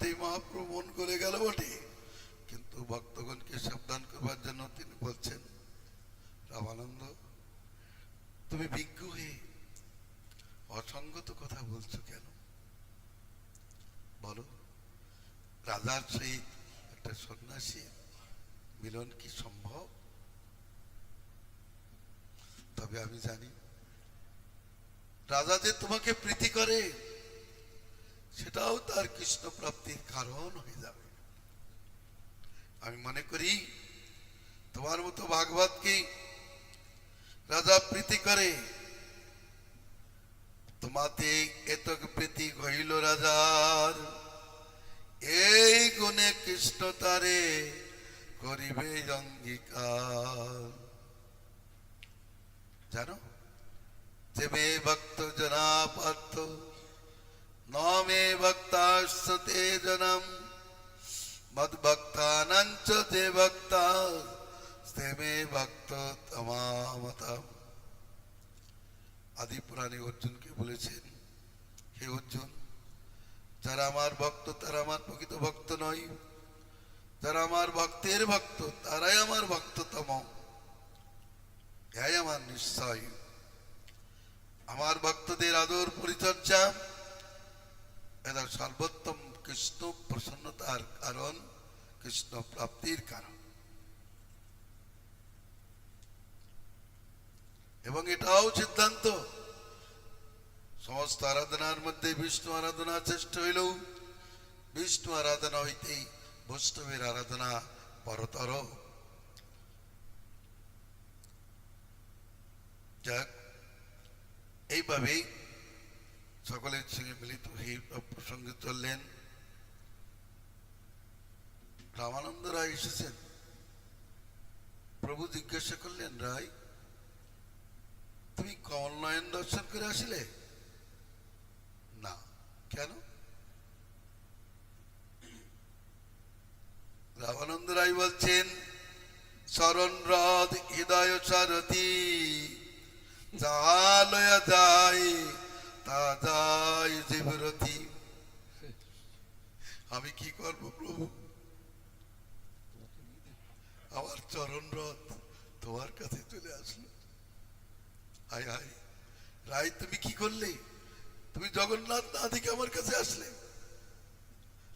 বটেই, মহাপ্রভু মন করে গেল বটে, কিন্তু ভক্তগণকে সাবধান করবার জন্য তিনি বলছেন, রামানন্দ তুমি বিজ্ঞ হয়ে অসঙ্গত কথা বলছো কেন? বলো, রাজার সহিত একটা সন্ন্যাসীর মিলন কি সম্ভব? তবে আমি জানি রাজা যে তোমাকে প্রীতি করে সেটাও তার কৃষ্ণ প্রাপ্তির কারণ হয়ে যাবে। আমি মনে করি তোমার মতো ভাগবতকে রাজা প্রীতি করে, তোমাতে এতক প্রীতি হইল রাজার, এই গুণে কৃষ্ণ তারে করিবে অঙ্গীকার। জানো, যে মে ভক্ত জনা পার্থ ন মে ভক্তাস্তে জনম, মদ ভক্তানাঞ্চ যে ভক্তা তে মে ভক্ত তমামতম। আদি পুরাণে অর্জুনকে বলেছেন, হে অর্জুন, যারা আমার ভক্ত তারা আমার প্রকৃত ভক্ত নয়, যারা আমার ভক্তের ভক্ত তারাই আমার ভক্ততম। এটাই আমার নিশ্চয়। আমার ভক্তদের আদর পরিচর্যা এটা সর্বোত্তম কৃষ্ণ প্রসন্নতার কারণ, কৃষ্ণ প্রাপ্তির কারণ। এবং এটাও সিদ্ধান্ত, সমস্ত আরাধনার মধ্যে বিষ্ণু আরাধনা শ্রেষ্ঠ হইলেও বিষ্ণু আরাধনা হইতেই বৈষ্ণবের আরাধনা পরতর। যাক, এইভাবেই সকলের সঙ্গে মিলিত হয়ে প্রসঙ্গে চললেন। রামানন্দ রায় এসেছেন। প্রভু জিজ্ঞাসা করলেন, রায় তুমি কমলনয়ন দর্শন করে আসলে? না। কেন? রামানন্দ রায় বলছেন, শরণ হৃদ হৃদয় সারথি, যাহা লয়া যায় তা যায় জীবরথি। আমি কি করব প্রভু, আমার চরণ রথ তোমার কাছে চলে আসলো। হায় হায় রায়, তুমি কি করলে? তুমি জগন্নাথ না দেখে আমার কাছে আসলে।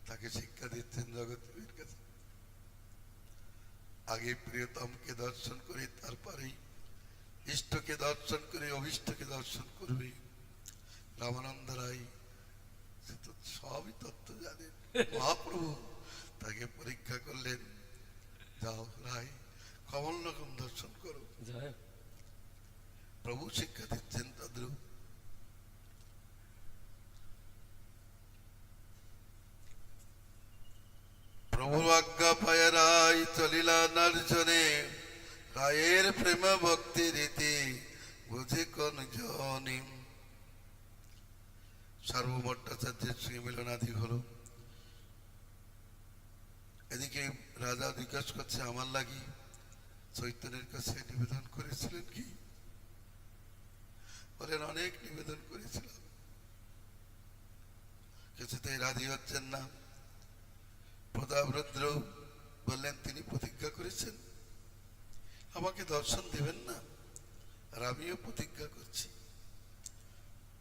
তাকে শিক্ষা দিচ্ছেন জগৎদেবের কাছে, আগে প্রিয়তমকে দর্শন করে তারপরেই ইষ্টকে দর্শন করে অভিষ্টকে দর্শন করবে। রামানন্দ রায় সে তো সবই তত্ত্ব জানেন। মহাপ্রভু তাকে পরীক্ষা করলেন, যাও রায় কমল রকম দর্শন করো। প্রভু শিক্ষা দিচ্ছেন তদ্রূপ। প্রভু আজ্ঞা পায় রায় চলিলা নার্জনে, রায়ের প্রেম ভক্তি রীতি বুঝে কোন জনি। সার্বভট্টাচার্যের সঙ্গে মিলনাদি হলো। এদিকে রাজা জিজ্ঞাসা করছে, আমার লাগি চৈতন্যের কাছে নিবেদন করেছিলেন কি? বলেন, অনেক নিবেদন করেছিলাম, কিছুতেই রাজি হচ্ছেন না। প্রতাপরুদ্র বললেন, তিনি প্রতিজ্ঞা করেছেন আমাকে দর্শন দেবেন না, আর আমিও প্রতিজ্ঞা করছি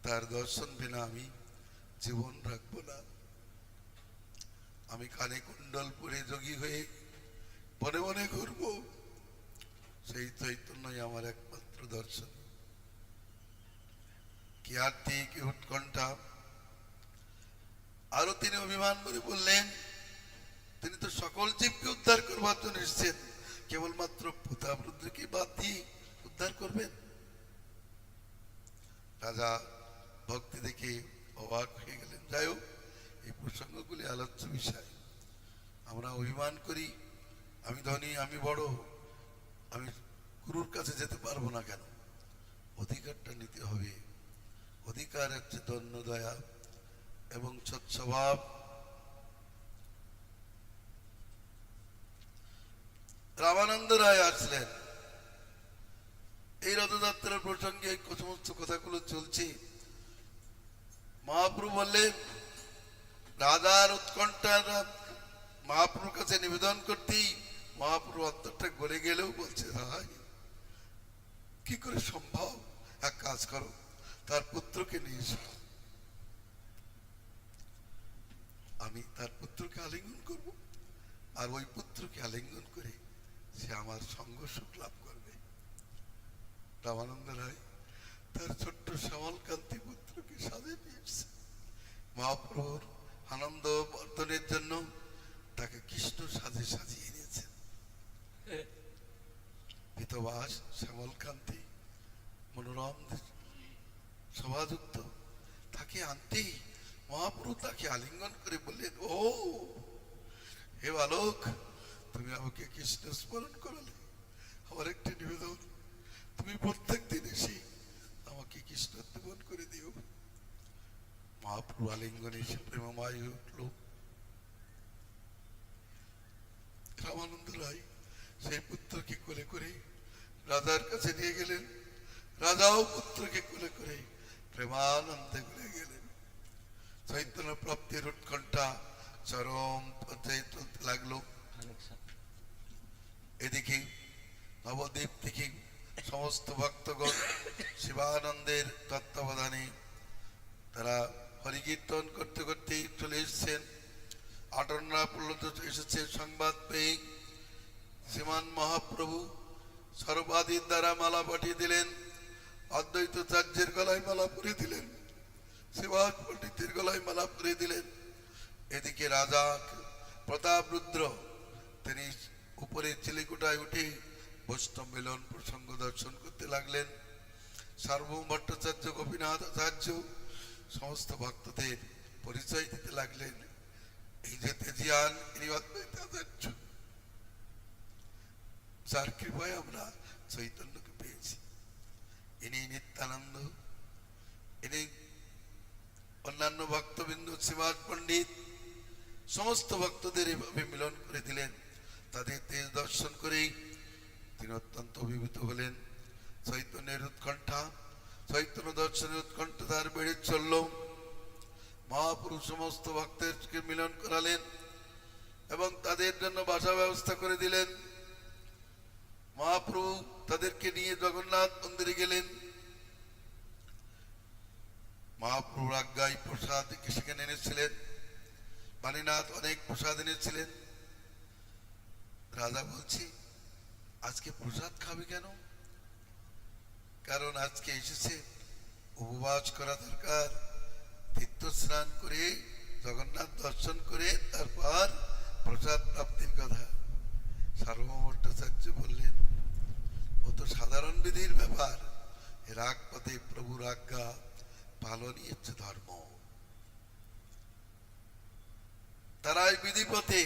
তার দর্শন বিনা আমি জীবন রাখবো না। আমি কানে কুণ্ডল পরে যোগী হয়ে বনে বনে ঘুরব, সেই চৈতন্যই আমার একমাত্র দর্শন। কি আরতি, কি উৎকণ্ঠা! আরো তিনি অভিমান করে বললেন, তিনি তো সকল জীবকে উদ্ধার করবার জন্য এসেছেন, কেবলমাত্র প্রতাপরুদ্রকে বাদ দিয়ে উদ্ধার করবেন? রাজা ভক্তি দেখে অবাক হয়ে গেলেন। যাই হোক, এই প্রসঙ্গগুলি আলোচ্য বিষয়। আমরা অভিমান করি, আমি ধনী, আমি বড়, আমি গুরুর কাছে যেতে পারবো না কেন? অধিকারটা নিতে হবে। অধিকার হচ্ছে দন্য দয়া এবং সৎস্বভাব। রামানন্দ রায় আসলেন। এই রথযাত্রার প্রসঙ্গে এই সমস্ত কথাগুলো চলছে। মহাপ্রভু বললেন, রাজার উৎকণ্ঠার মহাপ্রভুর কাছে নিবেদন করতেই মহাপ্রভু অন্তরটা গলে গেলেও বলছে, ভাই কি করে সম্ভব? এক কাজ করো, তার পুত্রকে নিয়ে এসো, আমি তার পুত্রকে আলিঙ্গন করব, আর ওই পুত্রকে আলিঙ্গন করে সে আমার সঙ্গ সুখ লাভ করবে। রামানন্দ রায় তার ছোট্ট শ্যামলকান্তি পুত্রকে সাজে নিয়ে এসছে। মহাপ্রভুর আনন্দ বর্ধনের জন্য তাকে কৃষ্ণ সাজে সাজিয়ে নিয়েছেন। পিতবাস শ্যামলকান্তি মনোরম শোভাযুক্ত, তাকে আনতেই মহাপ্রভু তাকে আলিঙ্গন করে বললেন, ও হে বালক, তুমি আমাকে কৃষ্ণ স্মরণ করালে, আমার একটি নিবেদন, তুমি প্রত্যেক দিন এসে আমাকে কৃষ্ণ নিবেদন করে দিও। মহাপ্রভু আলিঙ্গনে এসে প্রেমময় হয়ে উঠল। রামানন্দ রায় সেই পুত্রকে কোলে করে রাজার কাছে নিয়ে গেলেন। রাজাও পুত্রকে কোলে করে প্রেমানন্দে ঘুরে গেলেন। চৈতন্য প্রাপ্তির উৎকণ্ঠা চরম পর্যায়ে চলতে লাগলো। এদিকে নবদ্বীপ থেকে সমস্ত ভক্তগণ শিবানন্দের তত্ত্বাবধানে তারা হরিকীর্তন করতে করতে চলে এসেছেন। আটন্না পর্যন্ত এসেছে সংবাদ পেয়ে শ্রীমান মহাপ্রভু সর্বাদির দ্বারা মালা পাঠিয়ে দিলেন। অদ্বৈতাচার্যের গলায় মালা পরিয়ে দিলেন, শ্রীবাস পণ্ডিতের গলায় মালা পরিয়ে দিলেন। এদিকে রাজা প্রতাপরুদ্র তিনি উপরে চিলিকুটায় উঠে বৈষ্ণব মিলন প্রসঙ্গ দর্শন করতে লাগলেন। সার্বভৌম ভট্টাচার্য, গোপীনাথ আচার্য সমস্ত ভক্তদের পরিচয় দিতে লাগলেন। এই যে তেজিয়ান, ইনি অদ্বৈতাচার্য, যার কৃপায় আমরা চৈতন্যকে পেয়েছি। ইনি নিত্যানন্দ, ইনি অন্যান্য ভক্তবৃন্দ, শ্রীবাস পণ্ডিত সমস্ত ভক্তদের এভাবে মিলন করে দিলেন। তাদের তেজ দর্শন করেই তিনি অত্যন্ত অভিভূত হলেন। চৈতন্যের উৎকণ্ঠা, চৈতন্য দর্শনের উৎকণ্ঠা তার বেড়ে চলল। মহাপুরুষ সমস্ত ভক্তদেরকে মিলন করালেন এবং তাদের জন্য বাসা ব্যবস্থা করে দিলেন। মহাপ্রভু তাদেরকে নিয়ে জগন্নাথ মন্দিরে গেলেন। মহাপ্রভুর আজ্ঞায় প্রসাদ সেখানে এনেছিলেন। বাণীনাথ অনেক প্রসাদ এনেছিলেন। রাজা বলছি, আজকে প্রসাদ খাবে কেন? কারণ আজকে এসেছে, উপবাস করা দরকার। তীর্থ স্নান করে জগন্নাথ দর্শন করে তারপর প্রসাদ প্রাপ্তির কথা। সার্বভৌম ভট্টাচার্য বললেন, ও তো সাধারণ বিধির ব্যাপার, রাগ পথে প্রভুর আজ্ঞা পালনই হচ্ছে ধর্ম। তারাই বিধিপথে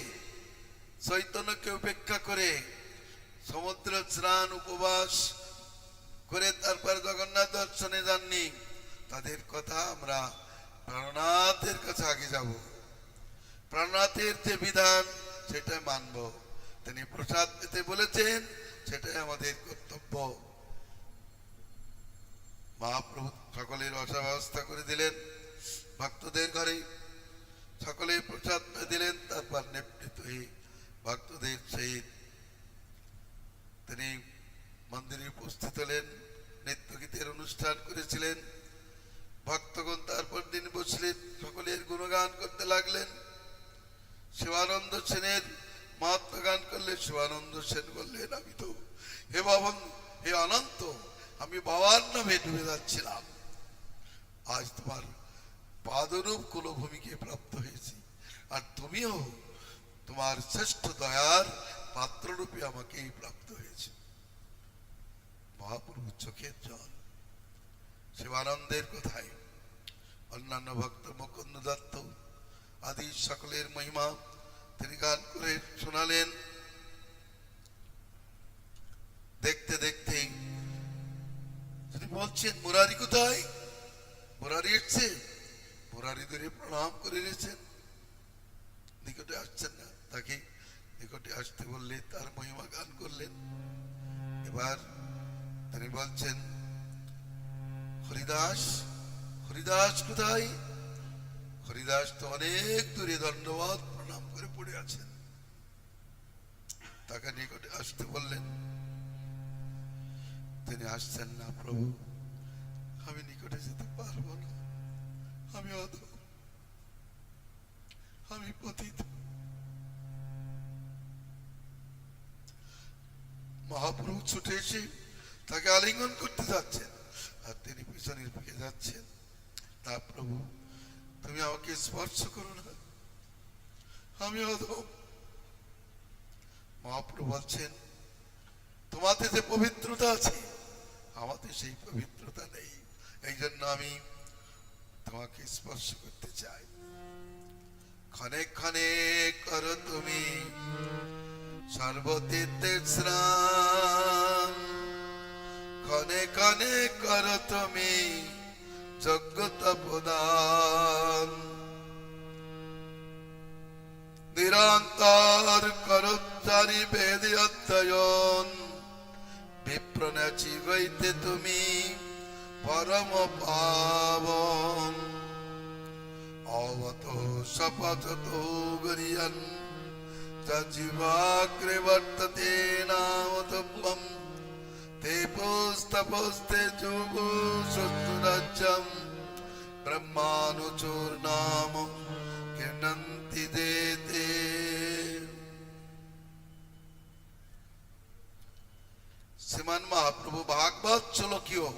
চৈতন্যকে উপেক্ষা করে সমুদ্র স্নান উপবাস করে তারপর জগন্নাথ দর্শনে যাননি। তাদের কথা আমরা প্রাণনাথের কাছে আগে যাব, প্রাণনাথের যে বিধান সেটা মানব। তিনি প্রসাদ পেতে বলেছেন, সেটাই আমাদের কর্তব্য। মহাপ্রভু সকলের বসা ব্যবস্থা করে দিলেন। ভক্তদের ঘরে সকলে প্রসাদ দিলেন। তারপর নেতৃত্ব হয়ে ভক্তদের সহিত তিনি মন্দিরে উপস্থিত হলেন। নৃত্য গীতের অনুষ্ঠান করেছিলেন। ভক্তগণ তারপর দিন বসলেন, সকলের গুণগান করতে লাগলেন। শিবানন্দ সেনের মহাত্মা গান করলে শিবানন্দ সেন বললেন, আমি তো হে ভবন, হে অনন্ত, আমি বাবার নামে ডুবে যাচ্ছিলাম, আজ তোমার পাদরূপ কুলভূমিকে প্রাপ্ত হয়েছি, আর তুমিও তোমার শ্রেষ্ঠ দয়ার পাত্ররূপে আমাকেই প্রাপ্ত হয়েছে। মহাপ্রভু চোখের জল। শিবানন্দের কথায় অন্যান্য ভক্ত মুকুন্দ দত্ত আদি সকলের মহিমা তিনি গান করে শোনালেন। দেখতে দেখতে তিনি বলছেন, মুরারি কোথায়? মুরারি এসছে। মুরারি ধরে প্রণাম করে নিয়েছেন, নিকটে আসছেন না। তাকে নিকটে আসতে বললে তার মহিমা গান করলেন। এবার তিনি বলছেন, হরিদাস, হরিদাস কোথায়? হরিদাস তো অনেক দূরে দণ্ডবাদ প্রণাম করে পড়ে আছেন, তাকে নিকটে আসতে বললেন। তিনি আসছেন না। প্রভু, আমি নিকটে যেতে পারবো না, আমি অধম, আমি পতিত। মহাপ্রভু ছুটে এসে তাকে আলিঙ্গন করতে যাচ্ছেন, আর তিনি পিছনের দিকে যাচ্ছেন। তা প্রভু, তুমি আমাকে স্পর্শ করো না, আমি অধম। মহাপ্রভু বলছেন, তোমাতে যে পবিত্রতা আছে, আমাতে সেই পবিত্রতা নেই, এই জন্য আমি তোমাকে স্পর্শ করতে চাই। ক্ষণে ক্ষণে করো তুমি সর্বতীর্থে স্নান, ক্ষণে ক্ষণে করো তুমি যোগ্যতা প্রদান। নিরন্তর করোচ্চারি বেদ অধ্যয়ন, বিপ্রণা জীবইতে তুমি পরম পাবন। অবত শপথত গরিয়ন জীবাগ্রে বর্ততে নামতব্যম, তে পুস্তপস্তে যোগো শত্রুরাজ্যম, ব্রহ্মানুচোর নাম কীর্ণন্তি দেতে। শ্রীমান মহাপ্রভু ভাগবত শ্লোকীয়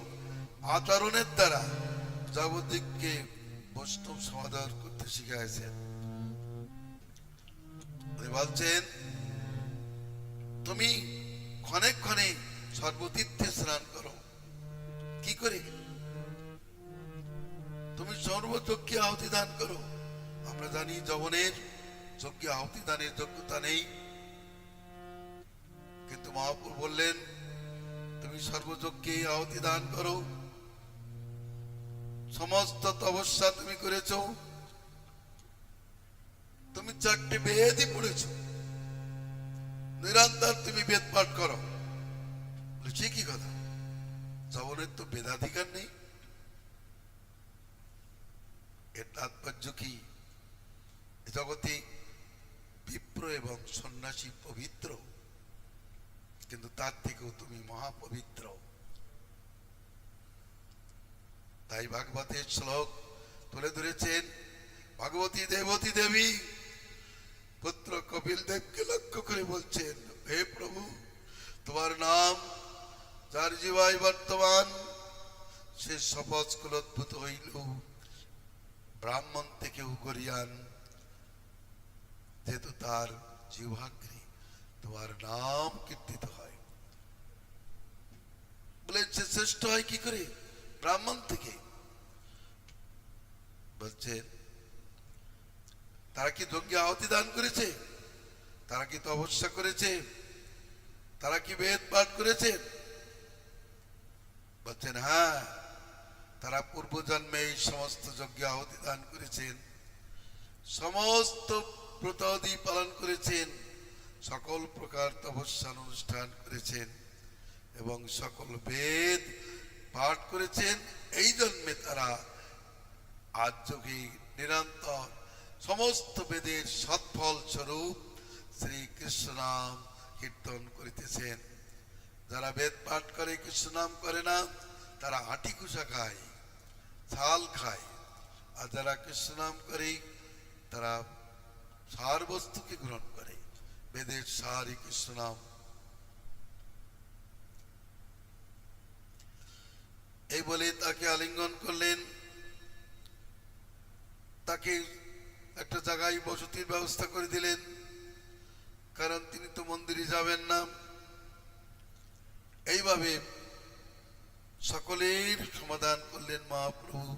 আচরণের দ্বারা জগদ্দিককে বৈষ্ণব সমাদর করতে শিখাইছেন। বলছেন, তুমি ক্ষণে ক্ষণে সর্বতীর্থে স্নান করো। কি করে? তুমি সর্বযজ্ঞে আহুতি দান করো। আমরা জানি যবনের যজ্ঞে আহুতি দানের যোগ্যতা নেই, কিন্তু মহাপ্রভু বললেন তুমি সর্বযজ্ঞে আহুতি দান করো। সমস্ত তপস্যা তুমি করেছ, তুমি 4টে বেদই পড়েছ, নিরন্তর তুমি বেদ পাঠ করো। সে কি কথা? যবনের তো বেদাধিকার নেই। এর তাৎপর্য কি? জগতে বিপ্র এবং সন্ন্যাসী পবিত্র, কিন্তু তার থেকেও তুমি মহাপবিত্র। তাই ভাগবতের শ্লোক তুলে ধরেছেন ভগবতী দেবতী দেবী পুত্র কপিল দেবকে লক্ষ্য করে বলছেন, হে প্রভু, তোমার নাম যার জীবায় বর্তমান, সে শপথ কুলোদ্ভূত হইল ব্রাহ্মণ থেকেও গরিয়ান, যেহেতু তার জিহ্বাগ্রে তোমার নাম কীর্তিত হয়। বলে সে শ্রেষ্ঠ হয় কি করে? ব্রাহ্মণ থেকে। বলছেন, তারা কি যজ্ঞে আহুতি দান করেছে? তারা কি তপস্যা করেছে? তারা কি বেদ পাঠ করেছে? বলছেন, হ্যাঁ, তারা পূর্বজন্মে এই সমস্ত যজ্ঞে আহুতি দান করেছেন, সমস্ত ব্রতাদি পালন করেছেন, সকল প্রকার তপস্যা অনুষ্ঠান করেছেন এবং সকল বেদ পাঠ করেছেন। এই জন্মে তারা আজ যোগে নিরন্তর সমস্ত বেদের সৎফল স্বরূপ শ্রীকৃষ্ণ নাম কীর্তন করিতেছেন। যারা বেদ পাঠ করে কৃষ্ণ নাম করে না, তারা আটি কুসা খায়, ছাল খায়। আর যারা কৃষ্ণ নাম করে, তারা সার বস্তুকে গ্রহণ করে। বেদের সারই কৃষ্ণ নাম। এই বলে তাকে আলিঙ্গন করলেন, তাকে একটা জায়গায় বসতির ব্যবস্থা করে দিলেন, কারণ তিনি তো মন্দিরে যাবেন না। এইভাবে সকলের সমাধান করলেন মহাপ্রভু।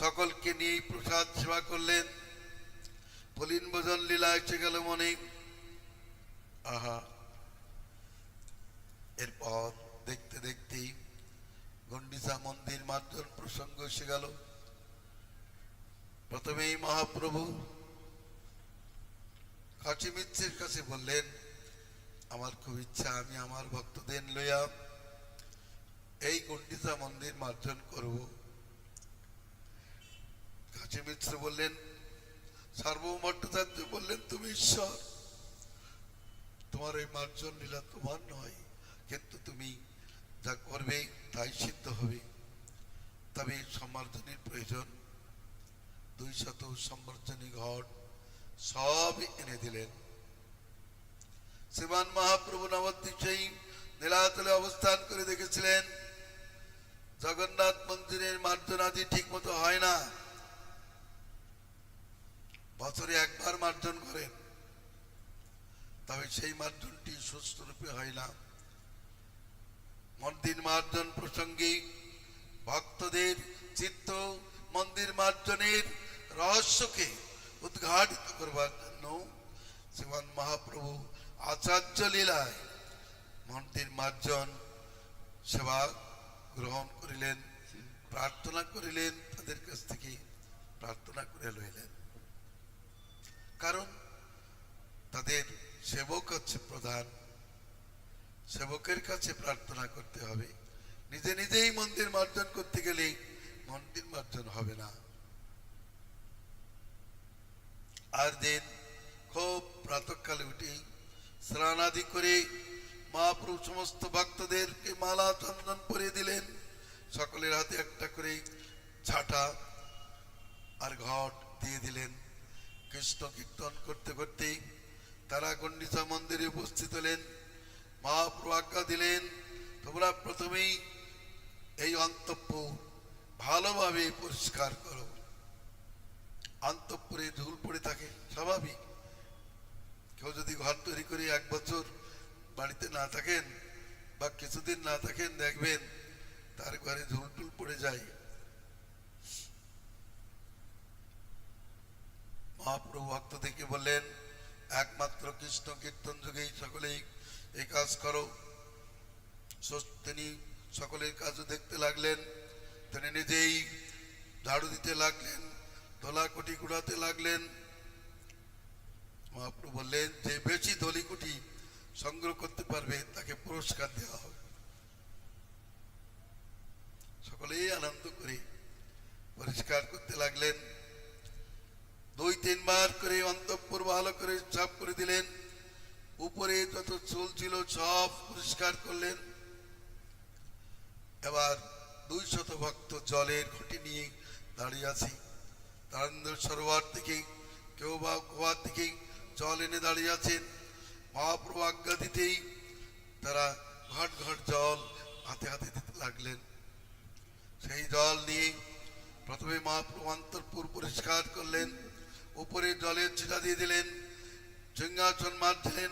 সকলকে নিয়ে প্রসাদ সেবা করলেন। পুলিন ভোজন লীলা এসে গেল মনে। আহা, এরপর দেখতে দেখতেই গন্ডিচা মন্দির মার্জন প্রসঙ্গ এসে গেল। প্রথমেই মহাপ্রভু কাশী মিত্রের কাছে বললেন, আমার খুব ইচ্ছা আমি আমার ভক্তদের লইয়া এই গন্ডিচা মন্দির মার্জন করব। ঋষি মিশ্র বললেন, সার্বভৌম ভট্টাচার্য বললেন, তুমি ঈশ্বর, তোমার এই মার্জন লীলা তোমার নয়, কিন্তু তুমি যা করবে তাই সিদ্ধ হবে। তবে সম্মার্জনীর প্রয়োজন। 200 সম্মার্জনী ঘট সব এনে দিলেন। শ্রীমান মহাপ্রভু নবদ্বীপ সেই নীলাচলে অবস্থান করে দেখেছিলেন জগন্নাথ মন্দিরের মার্জনাদি ঠিক মতো হয় না। বছরে একবার মার্জন করেন, তবে সেই মার্জনটি সুস্থরূপে হয় না। মন্দির মার্জন প্রসঙ্গে ভক্তদের চিত্ত মন্দির মার্জনের রহস্যকে উদ্ঘাটিত করবার জন্য শ্রীমান মহাপ্রভু আচার্য লীলায় মন্দির মার্জন সেবা গ্রহণ করিলেন, প্রার্থনা করিলেন, তাদের কাছ থেকে প্রার্থনা করে লইলেন। কারণ তাদের সেবক হচ্ছে প্রধান, সেবকের কাছে প্রার্থনা করতে হবে। নিজে নিজেই মন্দির মার্জন করতে গেলে মন্দির মার্জন হবে না। আর দিন খুব প্রাতঃকালে উঠে স্নানাদি করে মহাপ্রভু সমস্ত ভক্তদেরকে মালা চন্দন পরিয়ে দিলেন। সকলের হাতে একটা করে ঝাঁটা আর ঘট দিয়ে দিলেন। কৃষ্ণ কীর্তন করতে করতে তারা গণ্ডিতা মন্দিরে উপস্থিত হলেন। মহাপ্রভু আজ্ঞা দিলেন, তোমরা প্রথমেই এই অন্তঃপুর ভালোভাবে পরিষ্কার করো। অন্তঃপুরে ধুল পড়ে থাকে, স্বাভাবিক। কেউ যদি ঘর তৈরি করে 1 বছর বাড়িতে না থাকেন বা কিছুদিন না থাকেন, দেখবেন তার ঘরে ধুল টুল পড়ে যায়। মহাপ্রভু ভক্তদেরকে বললেন, একমাত্র কৃষ্ণ কীর্তন যুগেই সকলেই এই কাজ করো। তিনি সকলের কাজও দেখতে লাগলেন। তিনি নিজেই ঝাড়ু দিতে লাগলেন, ধলাকুটি কুড়াতে লাগলেন। মহাপ্রভু বললেন, যে বেশি ধলিকুটি সংগ্রহ করতে পারবে তাকে পুরস্কার দেওয়া হবে। সকলেই আনন্দ করে পরিষ্কার করতে লাগলেন। 2-3 বার করে অন্তঃপুর ভালো করে সাফ করে দিলেন। উপরে যত চুল ছিল সব পরিষ্কার করলেন। এবার 200 ভক্ত জলের ঘটি নিয়ে দাঁড়িয়ে আছে। তারেন্দ্র সরোবর থেকে কেউ বা গোয়া থেকে জল এনে দাঁড়িয়ে আছেন। মহাপ্রভু আজ্ঞা দিতেই তারা ঘট ঘট জল হাতে হাতে দিতে লাগলেন। সেই জল নিয়ে প্রথমে মহাপ্রভু অন্তঃপুর পরিষ্কার করলেন, উপরে জলের ছিটা দিয়ে দিলেন, সিংহাসন মাজলেন।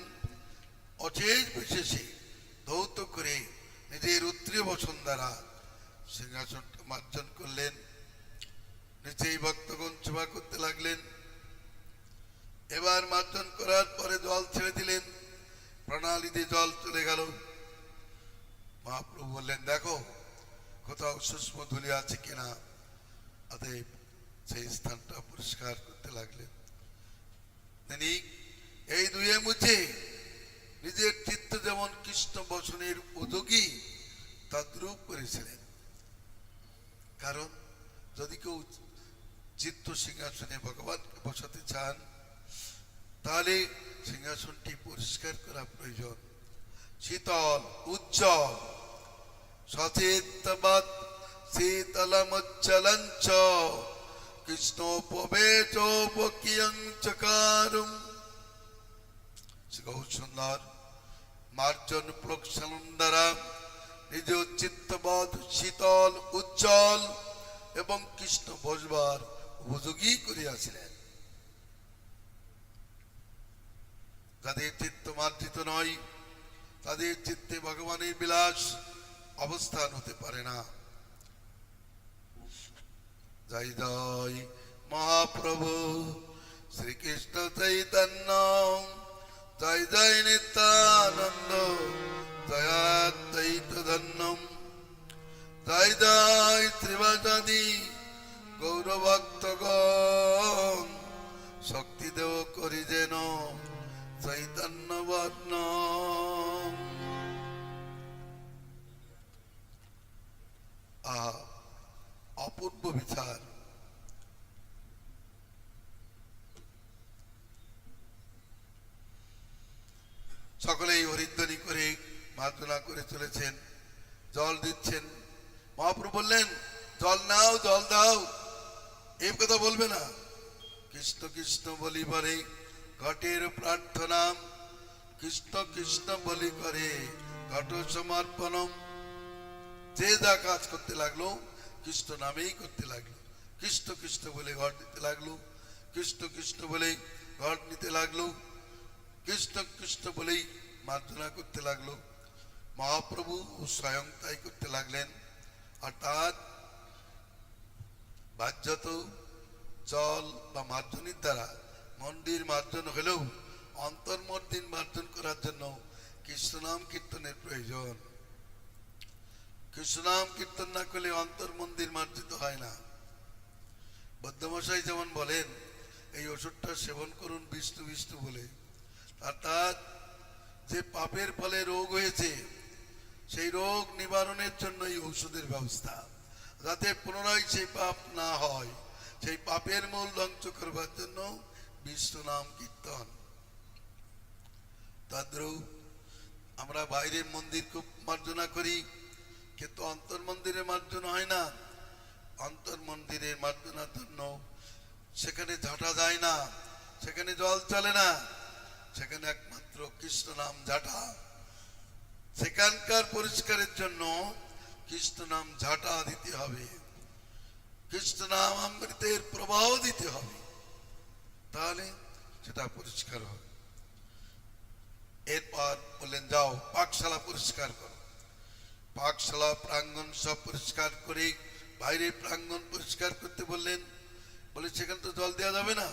অশেষ বিশেষে ধৌত করে নিজের উত্তরীয় বসন দ্বারা সিংহাসনটা মার্জন করলেন। নিচেই ভক্তগণ সেবা করতে লাগলেন। এবার মার্জন করার পরে জল ছেড়ে দিলেন, প্রণালী দিয়ে জল চলে গেল। মহাপ্রভু বললেন, দেখো কোথাও সূক্ষ্ম ধুলি আছে কিনা। অতএব সেই স্থানটা পরিষ্কার করতে লাগলেন। তিনি এই ধুয়ে মুছে নিজের চিত্ত যেমন কৃষ্ণ বসনের উদ্যোগী তদ্রূপ করেছিলেন। কারণ যদি কেউ চিত্ত সিংহাসনে ভগবানকে বসাতে চান, তাহলে সিংহাসনটি পরিষ্কার করা প্রয়োজন। শীতল উজ্জ্বল সচেতবৎ শীতলমজ্জ্বলঞ্চ কৃষ্ণোপবেতোপকিয়ং চকারুম। বহু সুন্দর মার্জন প্রক্ষালন দ্বারা নিজ চিত্তবৎ শীতল উজ্জ্বল এবং কৃষ্ণ বসবার উপযোগী করিয়াছিলেন। যাদের চিত্ত মার্জিত নয়, তাদের চিত্তে ভগবানের বিলাস অবস্থান হতে পারে না। জয় জয় মহাপ্রভু শ্রীকৃষ্ণ চৈতন্য, জয় জয় নিত্যানন্দ, জয়াদ্বৈত ধন্যম, জয় জয় শ্রীবাসাদি গৌরভক্তগণ, শক্তি দেব করি যেন চৈতন্য বর্ণ। অপূর্ব বিচার। সকলেই হরিধ্বনি করে মার্জনা করে চলেছেন, জল দিচ্ছেন। মহাপ্রভু বললেন, জল নাও, জল দাও, এই কথা বলবে না। কৃষ্ণ কৃষ্ণ বলি পরে ঘটের প্রার্থনা, কৃষ্ণ কৃষ্ণ বলি করে ঘট সমর্পণম। যে যা কাজ করতে লাগলো কৃষ্ণ নামেই করতে লাগলো। কৃষ্ণ কৃষ্ণ বলে ঘট দিতে লাগলো, কৃষ্ণ কৃষ্ণ বলে ঘট নিতে লাগলো, কৃষ্ণ কৃষ্ণ বলেই মার্জনা করতে লাগলো। মহাপ্রভু স্বয়ং তাই করতে লাগলেন। অর্থাৎ বাহ্যত জল বা মার্জনীর দ্বারা মন্দির মার্জন হলেও অন্তর্মন্দির মার্জন করার জন্য কৃষ্ণনাম কীর্তনের প্রয়োজন। কৃষ্ণনাম কীর্তন না করলে অন্তর্মন্দির মার্জিত হয় না। বৌদ্ধমশাই যেমন বলেন, এই ওষুধটা সেবন করুন বিষ্ণু বিষ্ণু বলে। অর্থাৎ যে পাপের ফলে রোগ হয়েছে সেই রোগ নিবারণের জন্য এই ঔষধের ব্যবস্থা, যাতে পুনরায় সেই পাপ না হয়, সেই পাপের মূল ধ্বংস করবার জন্য বিষ্ণু নাম কীর্তন। তদ্রূপ আমরা বাইরের মন্দির খুব মার্জনা করি, কিন্তু অন্তর মন্দিরে মার্জনা হয় না। অন্তর মন্দিরের মার্জনার জন্য সেখানে ঝাঁটা যায় না, সেখানে জল চলে না, সেখানে একমাত্র কৃষ্ণ নাম ঝাঁটা। সেখানকার পরিষ্কারের জন্য কৃষ্ণ নাম ঝাঁটা দিতে হবে, কৃষ্ণ নাম অমৃতের প্রবাহ দিতে হবে, তাহলে সেটা পরিষ্কার হবে। এরপর বললেন, যাও পাকশালা পরিষ্কার করো। পাকশালা প্রাঙ্গণ সব পরিষ্কার করে বাইরে প্রাঙ্গণ পরিষ্কার করতে বললেন। বলে সেখানে তো জল দেওয়া যাবে না,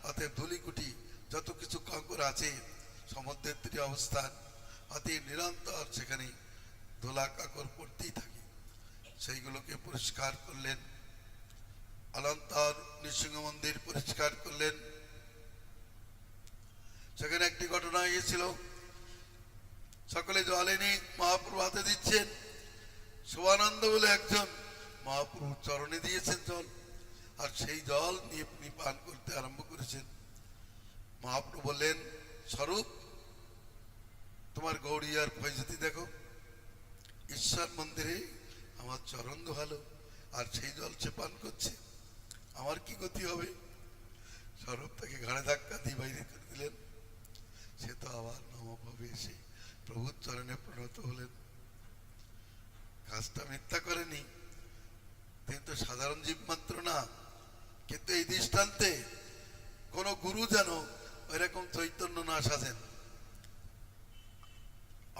অতএব ধুলিকুটি যত কিছু কাঁকড় আছে সমুদ্রের তীরে অবস্থান, অতএব নিরন্তর সেখানে ধুলা কাঁকড় পড়তেই থাকে, সেইগুলোকে পরিষ্কার করলেন। অনন্তর নৃসিংহ মন্দির পরিষ্কার করলেন। সেখানে একটি ঘটনা হয়েছিল, সকলে জল এনে মহাপ্রভু হাতে দিচ্ছেন। শোভানন্দ বলে একজন মহাপ্রভুর চরণে দিয়েছেন জল, আর সেই জল নিয়ে তিনি পান করতে আরম্ভ করেছেন। মহাপ্রভু বললেন, স্বরূপ তোমার গৌড়িয়ার ফয়জতি দেখো, ঈশ্বর মন্দিরে আমার চরণ ধোয়ালো আর সেই জল সে পান করছে, আমার কি গতি হবে? স্বরূপ তাকে ঘাড়ে ধাক্কা দিয়ে বাইরে করে দিলেন। সে তো আবার নমভাবে এসে প্রভুর চরণে প্রণত হলেন। কাজটা মিথ্যা করেনি, তিনি তো সাধারণ জীব মাত্র না। কিন্তু এই দৃষ্টান্তে কোন গুরু যেন এরকম চৈতন্য না সাজেন।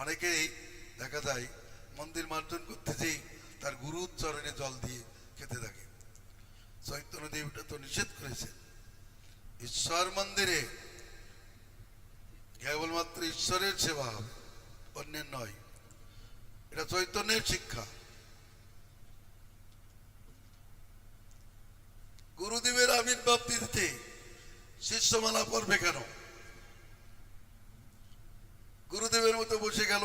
অনেকেই দেখা যায় মন্দির মার্জন করতে যেই তার গুরুর চরণে জল দিয়ে খেতে থাকে। চৈতন্যদেব এটা তো নিষেধ করেছেন। ঈশ্বর মন্দিরে কেবলমাত্র ঈশ্বরের সেবা হবে, অন্যের নয়। এটা চৈতন্যের শিক্ষা। গুরুদেবের আবির্ভাব তিথিতে শিষ্যমালা পড়বে কেন? গুরুদেবের মতো বসে গেল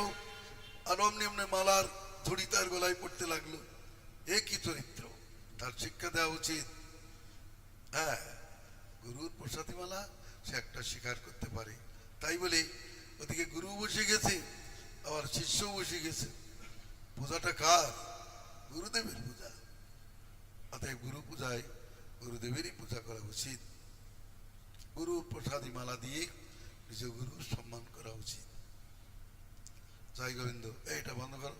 আর অমনি অমনি মালার ঝুড়ি তার গলায় পড়তে লাগলো। এ কি চরিত্র? তার শিক্ষা দেওয়া উচিত। হ্যাঁ, গুরুর প্রসাদী মালা সে একটা স্বীকার করতে পারে, তাই বলে ওদিকে গুরু বসে গেছে আবার শিষ্যও বসে গেছে। পূজাটা কার? গুরুদেবের পূজা। অতএব গুরু পূজায় গুরুদেবেরই পূজা করা উচিত। গুরু প্রসাদী মালা দিয়ে নিজ গুরুর সম্মান করা উচিত। জয় গোবিন্দ। এইটা বন্ধ করো।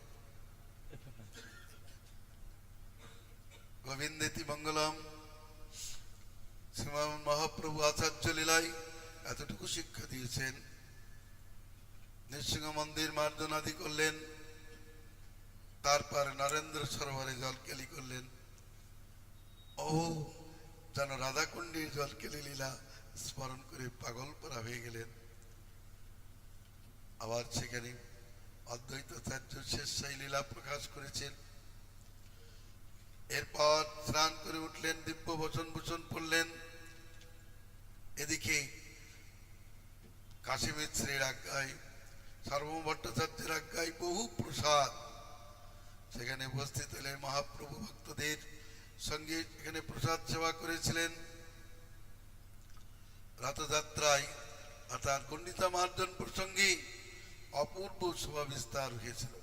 গোবিন্দেতি মঙ্গলম। শ্রীমান মহাপ্রভু আচার্য লীলায় এতটুকু শিক্ষা দিয়েছেন। নৃসিংহ মন্দির মার্জনাদি করলেন, তারপর নরেন্দ্র সরোবরে জল কেলি করলেন। ও যেন রাধাকুণ্ডীর জল কেলি লীলা স্মরণ করে পাগল করা হয়ে গেলেন। আবার সেখানে অদ্বৈতাচার্য শেষাই লীলা প্রকাশ করেছেন। এরপর স্নান করে উঠলেন, দিব্য বচন ভূষণ পড়লেন। এদিকে কাশী মিশ্রের আজ্ঞায়, সার্বভৌম ভট্টাচার্যের আজ্ঞায় বহু প্রসাদ সেখানে উপস্থিত হলেন। মহাপ্রভু ভক্তদের সঙ্গে এখানে প্রসাদ সেবা করেছিলেন। রথযাত্রায় অর্থাৎ গণ্ডিতা মার্জন প্রসঙ্গে অপূর্ব শোভা বিস্তার হয়েছিল।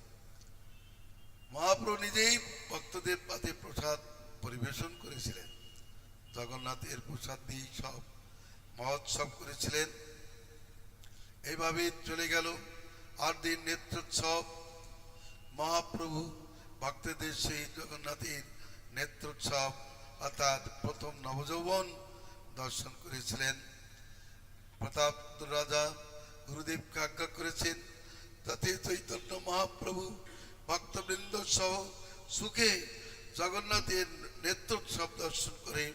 মহাপ্রভু নিজেই ভক্তদের পাতে প্রসাদ পরিবেশন করেছিলেন। জগন্নাথের প্রসাদ দিয়ে সব মহোৎসব করেছিলেন। এইভাবে চলে গেল 8 দিন নেত্রোৎসব। মহাপ্রভু ভক্তদের সেই জগন্নাথের নেত্রোৎসব অর্থাৎ প্রথম নবযৌবন দর্শন করেছিলেন। প্রতাপ রাজা গুরুদেবকে আজ্ঞা করেছেন যাতে চৈতন্য মহাপ্রভু ভক্তবৃন্দ সহ সুখে জগন্নাথের নেত্রোৎসব দর্শন করে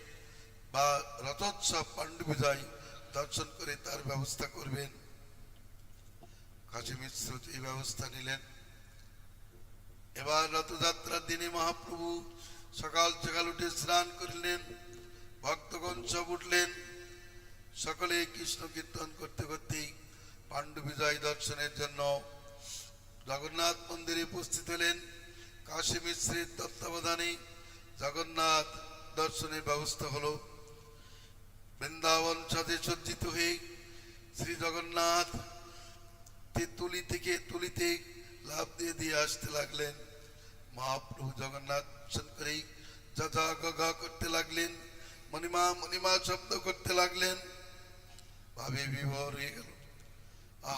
বা রথোৎসব পাণ্ডু বিজয় দর্শন করে তার ব্যবস্থা করবেন। কাশী মিশ্র এই ব্যবস্থা নিলেন। এবার রথযাত্রার দিনে মহাপ্রভু সকাল সকাল উঠে স্নান করিলেন। ভক্তগণ সব উঠলেন। সকলে কৃষ্ণ কীর্তন করতে করতে পাণ্ডু বিজয় দর্শনের জন্য জগন্নাথ মন্দিরে উপস্থিত হলেন। কাশী মিশ্রের তত্ত্বাবধানে জগন্নাথ দর্শনের ব্যবস্থা হলো। বৃন্দাবন সাজে সজ্জিত হয়ে শ্রী জগন্নাথ তুলি থেকে তুলিতে লাভ দিয়ে দিয়ে আসতে লাগলেন। মহাপ্রভু জগন্নাথ দর্শন করেই যথা গগা করতে লাগলেন, মণিমা মণিমা শব্দ করতে লাগলেন। ভাবে বিভোর হয়ে গেল।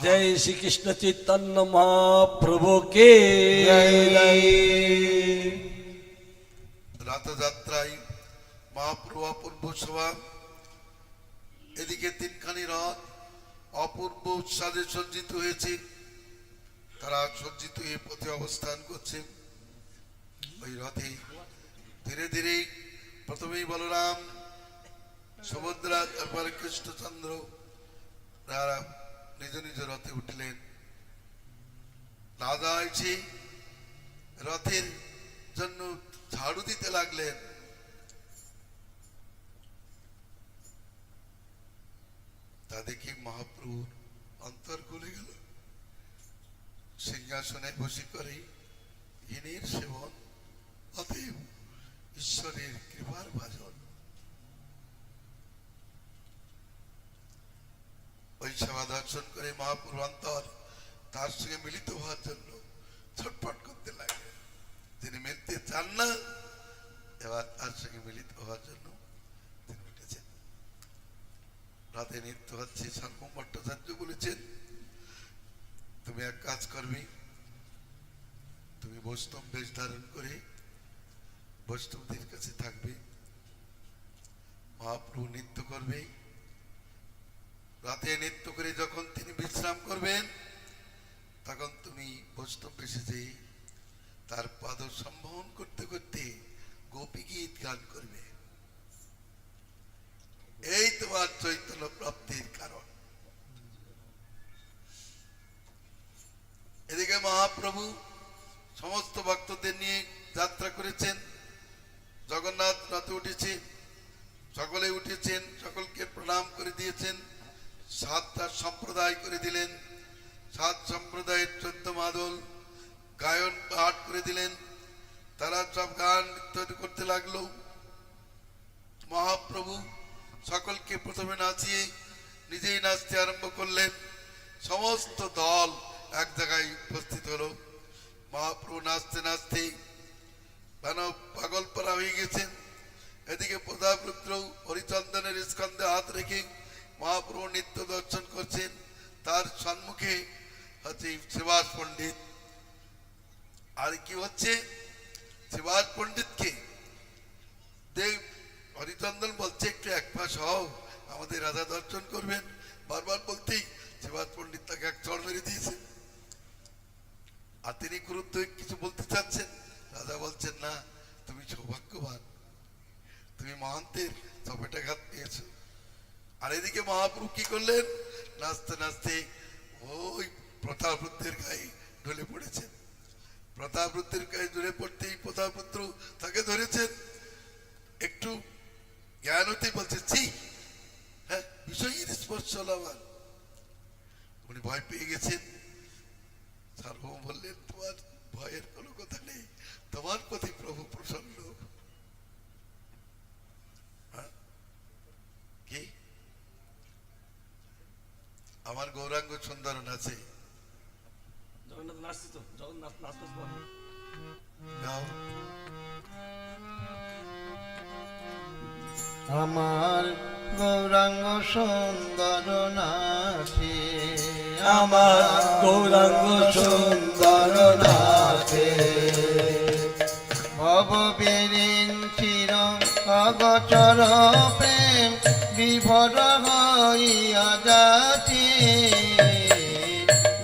জয় শ্রীকৃষ্ণ চৈতন্য মহাপ্রভু কে রথযাত্রায় মহাপ্রভু অপূর্ব শোভা। এদিকে 3খানি রথ অপূর্ব সাজে সজ্জিত হয়েছে। তারা সজ্জিত হয়ে পথে অবস্থান করছে। ওই রথে ধীরে ধীরে প্রথমেই বলরাম, সুভদ্রা, তারপরে কৃষ্ণচন্দ্র তারা নিজ নিজ রথে উঠলেন। রাজা এসে রথের জন্য ঝাড়ু দিতে লাগলেন। তা দেখে মহাপ্রভুর অন্তর গলে গেল। সিংহাসনে বসে করে হীনের সেবন, অতএব ঈশ্বরের কৃপার ভাজন। ওই সেবা দর্শন করে মহাপ্রভু অন্তর তার সঙ্গে মিলিত হওয়ার জন্য ছটফট করতে লাগলেন। তিনি মিলতে চান না, এবার তার সঙ্গে মিলিত হওয়ার জন্য তিনি উঠেছেন। রাতে নৃত্য হচ্ছে। সার্বভৌম ভট্টাচার্য বলেছেন, তুমি এক কাজ করবে, তুমি বৈষ্ণব বেশ ধারণ করে বৈষ্ণবদের কাছে থাকবে। মহাপ্রভু নৃত্য করবে। রাতে নৃত্য করে যখন তিনি বিশ্রাম করবেন তখন তুমি বৈষ্ণব বেশে যে তার পাদ সম্বহন করতে করতে গোপী গীত গান করবে। এই তোমার চৈতন্য প্রাপ্তির কারণ। এদিকে মহাপ্রভু সমস্ত ভক্তদের নিয়ে যাত্রা করেছেন। জগন্নাথ রথে উঠেছে, সকলে উঠেছেন, সকলকে প্রণাম করে দিয়েছেন। 7টা সম্প্রদায় করে দিলেন। 7 সম্প্রদায়ের 14 মাদল গায়ন পাঠ করে দিলেন। তারা সব গান নৃত্য করতে লাগলো। মহাপ্রভু সকলকে প্রথমে নাচিয়ে নিজেই নাচতে আরম্ভ করলেন। সমস্ত দল এক জায়গায় উপস্থিত হলো। মহাপ্রভু নাচতে নাচতে মানব পাগল পারা হয়ে গেছেন। এদিকে প্রতাপরুদ্র হরিচন্দনের স্কন্ধে হাত রেখে মহাপ্রভু নৃত্য দর্শন করছেন। তার সম্মুখে হচ্ছে শ্রীবাস পণ্ডিত। আর কি হচ্ছে, শ্রীবাস পণ্ডিতকে দেব হরিচন্দন বলছে একটু এক পাশ হও, আমাদের রাজা দর্শন করবেন। বারবার বলতেই শ্রীবাস পণ্ডিত তাকে এক চড় মেরে দিয়েছে। আর তিনি ক্রুদ্ধ কিছু বলতে চাচ্ছেন। রাজা বলছেন, না, তুমি সৌভাগ্যবান, তুমি মহান্তের চপেটাঘাত পেয়েছো। আর এদিকে মহাপ্রভু কি করলেন, নাচতে নাচতে ওই প্রতাপরুদ্রের গায়ে ঢলে পড়েছেন। প্রতাপরুদ্রের গায়ে ঢলে পড়তেই প্রতাপরুদ্র তাকে ধরেছেন। একটু জ্ঞান হতেই বলছে, ছি, হ্যাঁ, বিষয়ের স্পর্শ হলো আমার। উনি ভয় পেয়ে গেছেন। সার্বভৌম বললেন, তোমার ভয়ের কোনো কথা নেই, তোমার প্রতি প্রভু প্রসন্ন। কি আমার গৌরাঙ্গ সুন্দরন আছে, জগন্নাথ নাচছে তো, জগন্নাথ নাচতে পারে। গাও। আমার গৌরাঙ্গ সুন্দর নাচে, আমার গৌরাঙ্গ সুন্দর নাচে, ভব বিরিঞ্চির অগচর প্রেম বিভর হইয়া যাচ্ছে,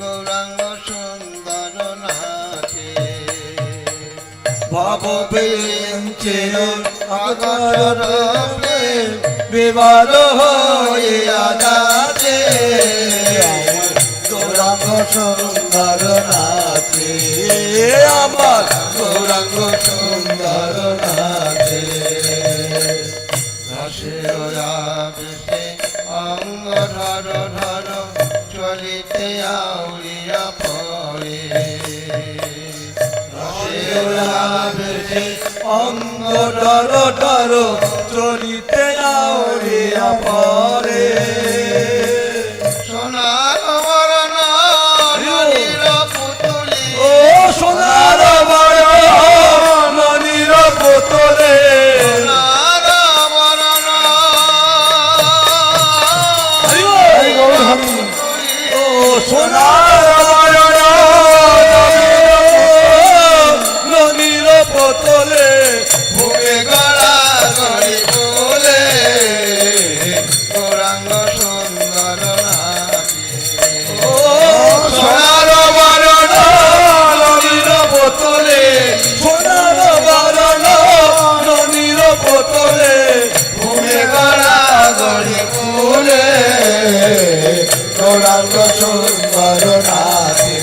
গৌরাঙ্গ সুন্দর নাচে। ভব বিরিঞ্চির অগচর প্রেম বিভর হইয়া যাচ্ছে, গৌরাঙ্গ সুন্দর নাচে, আমার গৌরাঙ্গ সুন্দর নাচে। রসের আবেশে অঙ্গ ধর ধর চলিতে আউরিয়া পড়ে, রসের আবেশে অঙ্গ ডর ডর চলিতে আউরিয়া পরে, সোনার বরণ নদীর পুতুলি, ও সোনার বরণ নদীর পুতুলে, সোনার বরণ ও সোনার বরণ নদীর পুতুলে, ভূমে গড়া গড়ি বলে, গৌরাঙ্গ সুন্দর নাচে। ও সোনার বরণ নদীর পুতুলে, সোনার বরণ নদীর পুতুলে, ভূমে গড়া গড়ি ফুলে, গৌরাঙ্গ সুন্দর নাচে,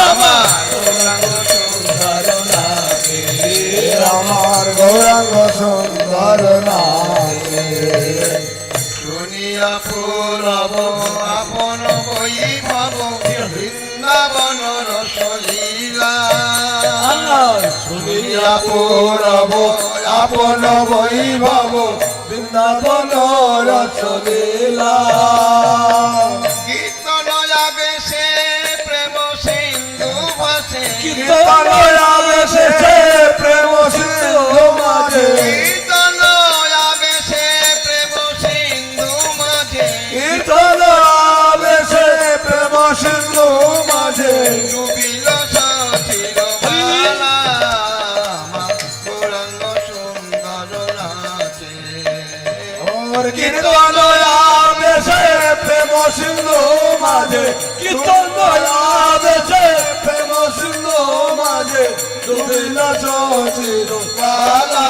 আমার গৌরাঙ্গ সুন্দর নাচে, আমার গৌরাঙ্গ সুন্দর নাচে। শুনিয়া পুরব আপন বৈভব বৃন্দাবন রসলীলা, শুনিয়া পূরব আপন বৈভব বৃন্দাবন রসলীলা, কীর্তন আবেশে প্রেম সিন্ধু ভাসে, কীর্তন আবেশে প্রেম সিন্ধু মাঝে, কীর্তন আবেশে প্রেম সিন্ধু মাঝে, কীর্তন আবেশে প্রেম সিন্ধু মাঝে, ডুবিল সচির বালা, গৌরাঙ্গ সুন্দর নাচে। ওর কীর্তন আবেশে প্রেম সিন্ধু মাঝে, কীর্তন আবেশে প্রেম সিন্ধু মাঝে, ডুবিল সচির বালা,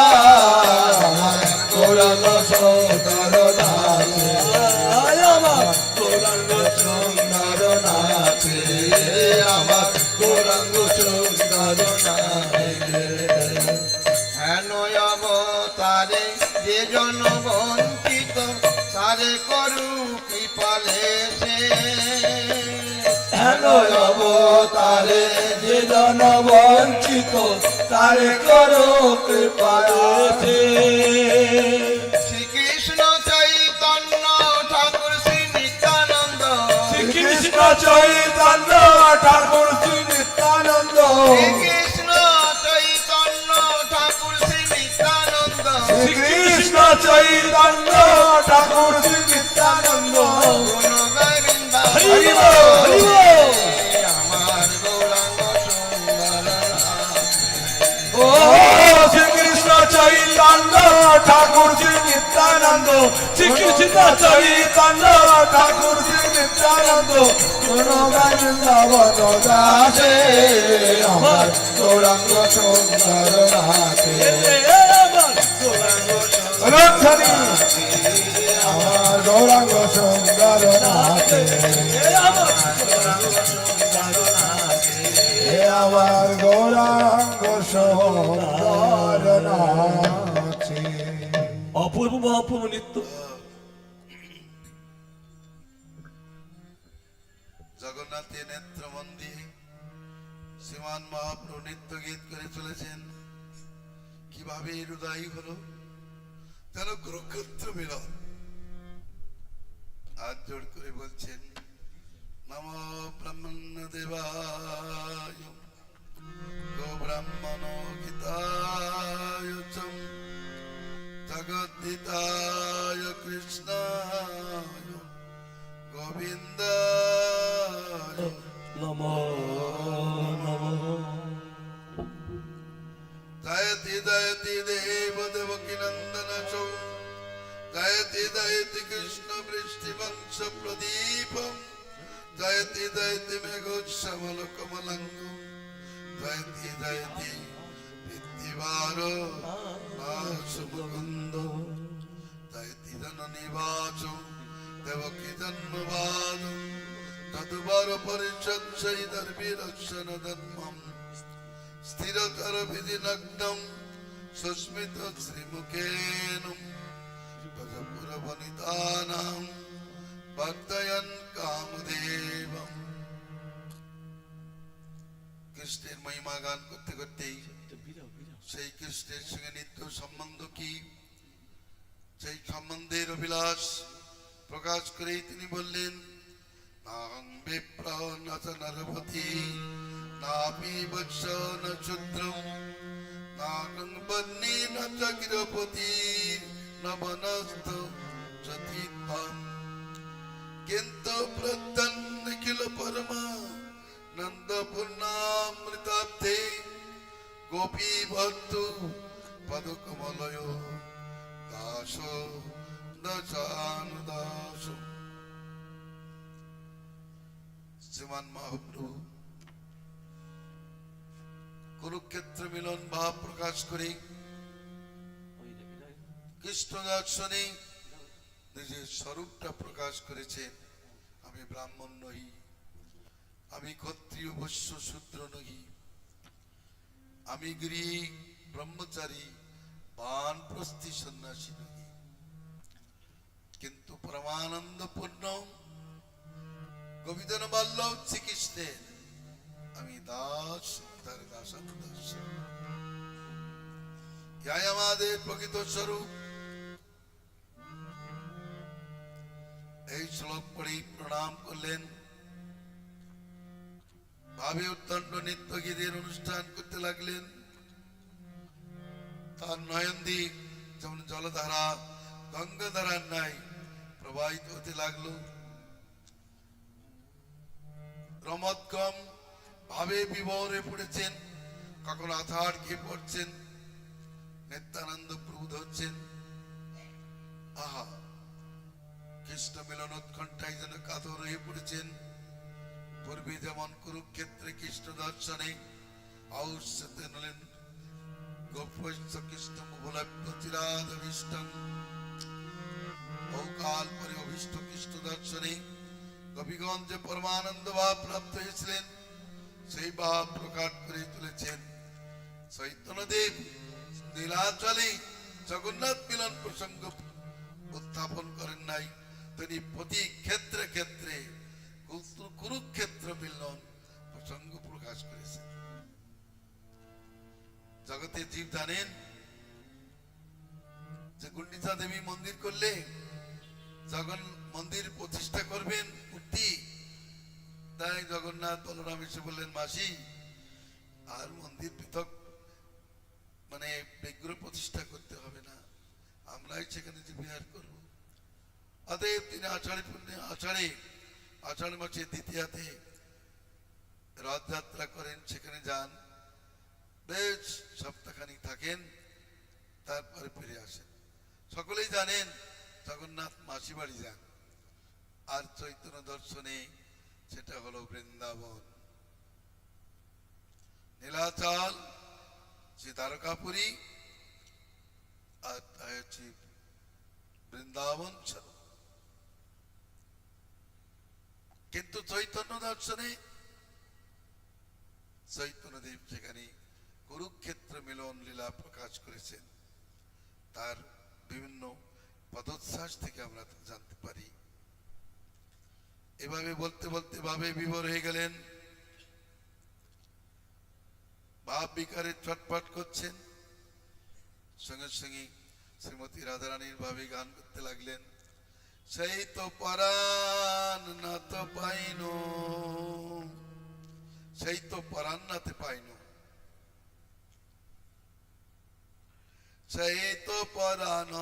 গৌরাঙ্গ সুন্দর নাচে, আমার গৌরাঙ্গ সুন্দর নাচে, আমার গৌরাঙ্গ সুন্দর নাচে। হেন অবতারে যে জন বঞ্চিত, তারে করু কৃপালে সে, হেন অবতারে যে জন বঞ্চিত, তারে করো কৃপাতে। শ্রীকৃষ্ণ চৈতন্য ঠাকুর শ্রী নিত্যানন্দ, শ্রীকৃষ্ণ চৈতন্য ঠাকুর শ্রী নিত্যানন্দ, শ্রীকৃষ্ণ চৈতন্য ঠাকুর শ্রী নিত্যানন্দ, শ্রীকৃষ্ণ চৈতন্য ঠাকুর শ্রী নিত্যানন্দ, গুণ গায় বৃন্দাবন, হরি বল, হরি বল। আমার গৌরাঙ্গ সুন্দর নাচে। ও শ্রীকৃষ্ণ চৈতন্য ঠাকুর শ্রী নিত্যানন্দ, শ্রীকৃষ্ণ চৈতন্য ঠাকুর শ্রী নিত্যানন্দ, কোন বৃন্দাবন দাসে, আমার গৌরাঙ্গ সুন্দর নাচে, আমার গৌরাঙ্গ সুন্দর নাচে, আমার গৌরাঙ্গ সুন্দর নাচে। অপূর্ব মহাপূর্ব নৃত্য। জগন্নাথের নেত্র মন্দির শ্রীমান মহাপ্রভু নৃত্য গীত করে চলেছেন। কিভাবে হৃদয় হলো যেন গ্রহক্ষেত্র মিলন। হাত জোড় করে বলছেন নমো ব্রহ্মণ্যদেবায় গো ব্রাহ্মণ গীতায় চ জগদ্ধিতায় কৃষ্ণায় গোবিন্দায় নমো নমঃ জয়তি জয়তি দেব দেবকী নন্দন চৌ জয়তি জয়তি কৃষ্ণ বৃষ্টি বংশ প্রদীপম জয়তি জয়তি মেঘোৎসবল কমলঙ্গ জয়তি জয়তি পৃথিবীবার নাশমুকুন্দ জয়তি জননী বাচ দেবকী জন্মবাদ তদুবার পরিষদ শৈদর্বীরক্ষণ ধর্মম স্থিরতর বিধিনগ্নম সুস্মিত শ্রীমুখেন ভজপুরবনিতানাম ভক্তয়ন কামদেবম। কৃষ্ণের মহিমা গান করতে করতেই সেই কৃষ্ণের সঙ্গে নিত্য সম্বন্ধ কি সেই সম্বন্ধের অভিলাষ প্রকাশ করেই তিনি বললেন নাহং বিপ্র ন চ নরপতি নাপি বৎস ন শূদ্রম নাহং বন্যী ন চ গৃহপতি ন বনস্থ যতিত্বম কিন্তু প্রত্যন নিখিল পরমা নন্দ পূর্ণামৃতাব্ধে গোপী ভক্ত পদকমলয় দাস দশানুদাস। শ্রীমান মহাপ্রভু কুরুক্ষেত্র মিলন ভাব প্রকাশ করে কৃষ্ণ দর্শনে নিজের স্বরূপটা প্রকাশ করেছেন। আমি ব্রাহ্মণ নহি, আমি ক্ষত্রিয় বৈশ্য শূদ্র নহি, আমি গৃহী ব্রহ্মচারী বানপ্রস্থী সন্ন্যাসী নহি, কিন্তু পরমানন্দপূর্ণ গোবিন্দ বল্লভ শ্রীকৃষ্ণের আমি দাস, তার দাসানুদাস। ইহাই আমাদের প্রকৃত স্বরূপ। এই শ্লোক পড়েই প্রণাম করলেন। ভাবে উত্তণ্ড নিত্য গীতের অনুষ্ঠান করতে লাগলেন। তার নয়ন দিক যেমন জলধারা গঙ্গাধারার নাই প্রবাহিত হতে লাগলো। রমৎগম ভাবে বিভোর হয়ে পড়েছেন, কখনো আথার খেয়ে পড়ছেন, নিত্যানন্দ প্রভু ধরছেন। আহা, কৃষ্ণ মিলন উৎকণ্ঠায় যেন কাতর হয়ে পড়েছেন। পূর্বে যেমন কুরুক্ষেত্রে কৃষ্ণ দর্শনে আউষ্যতে নলেন গোপস্য কৃষ্ণ মুভলভ্যচিরাদভীষ্টং, বহুকাল পরে অভীষ্ট কৃষ্ণ দর্শনে গোপীগঞ্জ যে পরমানন্দ ভাব প্রাপ্ত হয়েছিলেন সেই ভাব প্রকাশ করে তুলেছেন। চৈতন্যদেব নীলাচলে জগন্নাথ মিলন প্রসঙ্গ উত্থাপন করেন নাই, তিনি প্রতি ক্ষেত্রে ক্ষেত্রে কুরুক্ষেত্র মিলন প্রসঙ্গ প্রকাশ করেছেন। জগতের জীব জানেন যে গুন্ডিচা দেবী মন্দির করলে জগন মন্দির প্রতিষ্ঠা করবেন মূর্তি, তাই জগন্নাথ বলরাম এসে বললেন মাসি আর মন্দির পৃথক মানে বিগ্রহ প্রতিষ্ঠা করতে হবে না, আমরাই সেখানে যে বিহার করব। অতএব তিনি আষাঢ় মাসের দ্বিতীয়াতে রথযাত্রা করেন, সেখানে যান, বেশ সপ্তাহখানিক থাকেন, তারপরে ফিরে আসেন। সকলেই জানেন জগন্নাথ মাসি বাড়ি যান, আর চৈতন্য দর্শনে সেটা হলো বৃন্দাবন। নীলাচল যে দ্বারকাপুরী, আর তাই হচ্ছে বৃন্দাবন স্বরূপ। কিন্তু চৈতন্য দর্শনে চৈতন্যদেব সেখানে কুরুক্ষেত্র মিলন লীলা প্রকাশ করেছেন। তার বিভিন্ন পদোচ্ছ্বাস থেকে আমরা জানতে পারি। এভাবে বলতে বলতে ভাবে বিভোর হয়ে গেলেন, ভাব বিকারে ছটফট করছেন। সঙ্গে সঙ্গে শ্রীমতী রাধারানীর ভাবে গান করতে লাগলেন। সেই তো পরাণ না তো পাইন, সেই তো পরাণ নাতে পাইন, সেই তো পরাণ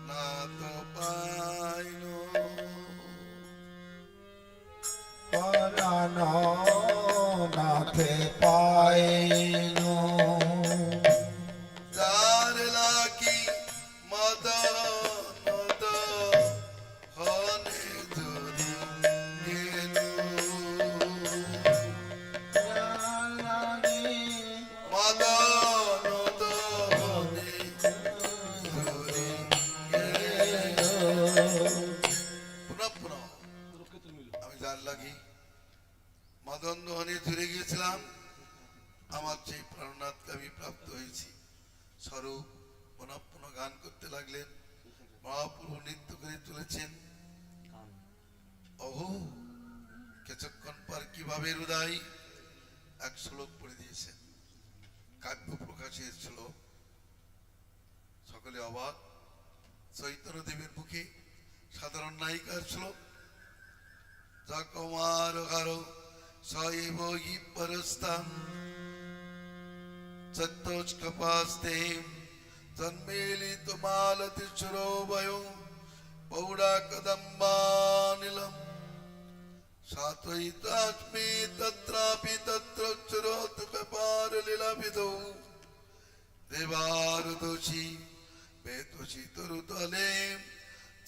না তো পাইন। পরাণ নাথে পাইনু, যার লাগি মদন হনে ধরি গেলু, মদন হনে ধরি গেলু। পুনঃ পুনঃ আমি যার লাগি মদন দহনে ধরে গিয়েছিলাম, আমার সেই প্রাণনাথকে আমি প্রাপ্ত হয়েছি। স্বরূপ পুনঃ পুনঃ গান করতে লাগলেন। মহাপ্রভু নৃত্য করে চলেছেন। ওহো, কিছুক্ষণ পর কিভাবে হৃদয় এক শ্লোক পড়ে দিয়েছেন, কাব্য প্রকাশের শ্লোক। সকলে অবাক। চৈতন্য দেবের মুখে সাধারণ নায়িকার শ্লোক। যা কুমার গারো সৈব হি পরস্তাম সত্তোষ কপাস্তে তন্মেলিত মালতি চুরোভয় পৌরা কদম্বানিলম সাত্বৈতাস্মি তত্রাপি তত্র চুরোত ব্যাপার লীলাবিদৌ দেবারুদোষী বেতোষী তরুতলে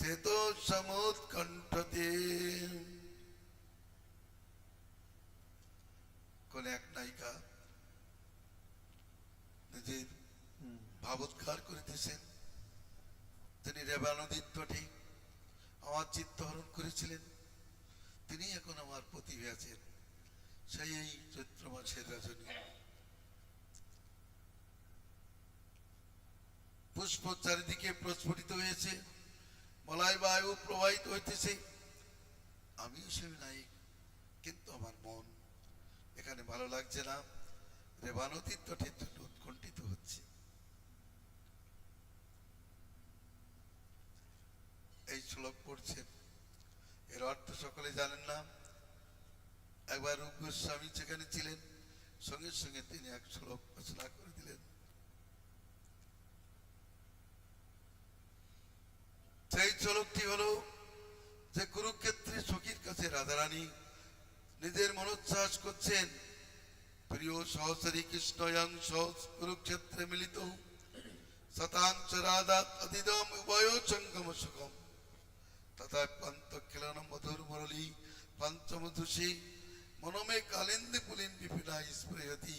চেতো সমুৎকণ্ঠতে। কোন এক নায়িকা নিজের ভাবোদ্গার করিতেছেন। তিনি রেবা নদীর তটে আমার চিত্ত হরণ করেছিলেন, তিনি এখন আমার পতি হয়েছেন। সেই এই চৈত্র মাসের রজনী, পুষ্প চারিদিকে প্রস্ফুটিত হয়েছে, মলয় বায়ু প্রবাহিত হইতেছে। আমিও সেই নায়ক, কিন্তু আমার মন এখানে ভালো লাগছে না, রেবা নদীর তটের জন্য উৎকণ্ঠিত হচ্ছে। এই শ্লোক পড়ছেন, এর অর্থ সকলে জানেন না। একবার রূপ গোস্বামী সেখানে ছিলেন, সঙ্গে সঙ্গে তিনি এক শ্লোক রচনা করে দিলেন। সেই শ্লোকটি হলো যে কুরুক্ষেত্রে সখীর কাছে রাধারানী নিজের মনোচ্ছ্বাস করছেন, প্রিয় সহচরী কৃষ্ণয়ং কুরুক্ষেত্রে মিলিত শতাংশ রাধা অদিদম উভয় সঙ্গম সুখম তথা পন্ত খেলন মধুর মুরলী পঞ্চমধুষী মনমে কালিন্দী পুলিন বিপিনা স্প্রেয়তি।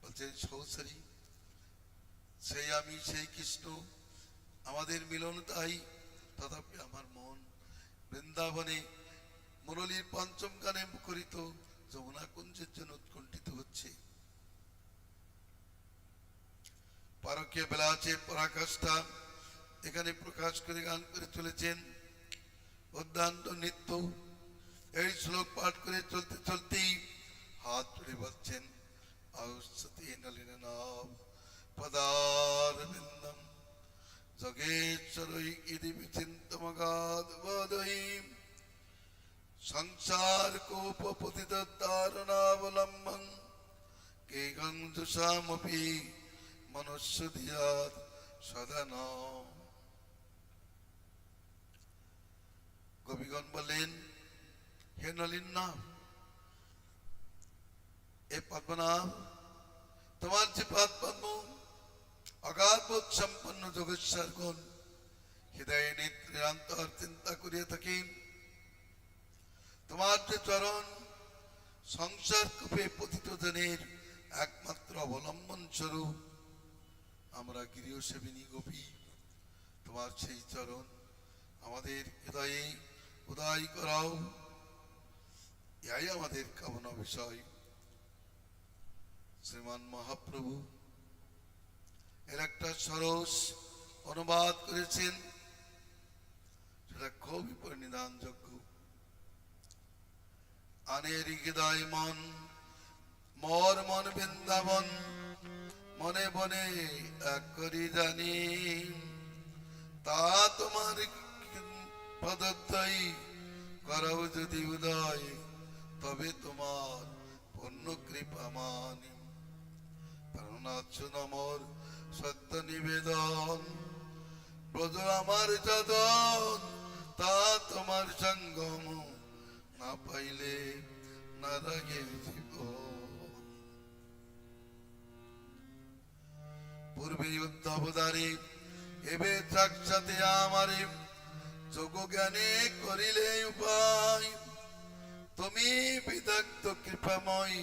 বলছেন সহচরী, সেই আমি, সেই কৃষ্ণ, আমাদের মিলন তাই। তথাপি আমার মন বৃন্দাবনে মুরলীর পঞ্চম গানে মুখরিত যমুনা কুঞ্জের জন্য উৎকণ্ঠিত হচ্ছে। পারকীয় বিলাসের পরাকাষ্ঠা এখানে প্রকাশ করে গান করে চলেছেন। অদ্যান্ত নৃত্য। এই শ্লোক পাঠ করে চলতে চলতেই হাত তুলে বলছেন, আউষ্যতি নলিনাভ পদারবিন্দম যোগেশ্বরৈ ইতি বিচিন্তমগাধ বোধয়ীম সংসার কোপ পতিত তারণাবলম্বং কেগং দুষামপি মনুষ্য ধিয়াৎ সদন। কবিগণ বলেন, হে নলিন নাভ, এ পদ্মনাভ, তোমার যে পাদ পদ্ম অগাধ বোধ সম্পন্ন যোগেশ্বরগণ হৃদয়ে নেত্রে অন্তর চিন্তা করিয়া থাকি। তোমার যে চরণ সংসার কূপে পতিত জনের একমাত্র অবলম্বন স্বরূপ। আমরা গৃহ সেবিনী গোপী, তোমার সেই চরণ আমাদের হৃদয়ে উদয় করাও, ইহাই আমাদের কামনা বিষয়। শ্রীমান মহাপ্রভু এর একটা সরস অনুবাদ করেছেন, সেটা খুবই পরিনিধানযোগ্য। আনের হৃদয় মন, মোর মন বৃন্দাবন, মনে মনে এক করি জানি, তা তোমার পদত্যায়ী করাও যদি উদয়, তবে তোমার পূর্ণ কৃপা মানি। প্রাণনাথ নমর সত্য নিবেদন, ব্রজ আমার যদন, তা তোমার সঙ্গম না পাইলে না রাগে জীবন। পূর্বে উদ্ধবদারে এবে সাক্ষাতে আমারে, যোগ জ্ঞানে করিলে উপায়, তুমি বিদগ্ধ কৃপাময়,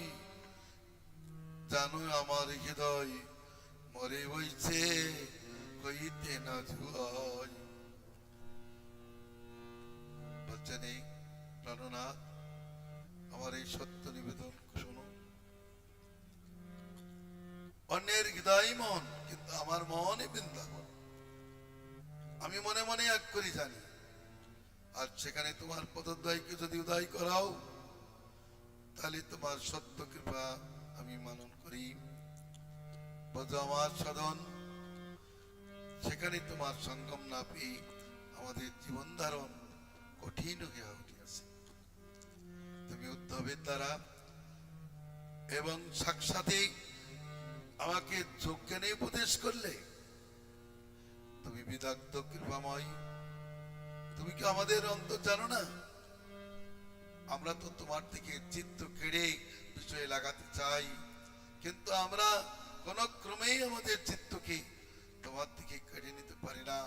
জানো আমার হৃদয় মরে বইছে কইতে না জুয়ায়। বলছেন এই প্রাণনাথ, আমার এই সত্য নিবেদন শোনো। অন্যের হৃদয় মন, কিন্তু আমার মনই বৃন্দাবন। আমি মনে মনে এক করি জানি, আর সেখানে তোমার পদদ্বয়কে যদি উদয় করাও, তাহলে তোমার সত্য কৃপা আমি মানন করি। ব্রজ আমার সদন, সেখানে তোমার সঙ্গম না পেয়ে আমাদের জীবন ধারণ কঠিন হয়ে উঠিয়াছে। তুমি উদ্ধবের দ্বারা এবং সাক্ষাতে আমাকে যোগ্যানে উপদেশ করলে। তুমি বিদগ্ধ কৃপাময়, তুমি কি আমাদের অন্তর জানো না? আমরা তো তোমার থেকে চিত্ত কেড়ে বিষয়ে লাগাতে চাই, কিন্তু আমরা কোন ক্রমেই আমাদের চিত্তকে তোমার থেকে কেড়ে নিতে পারি না।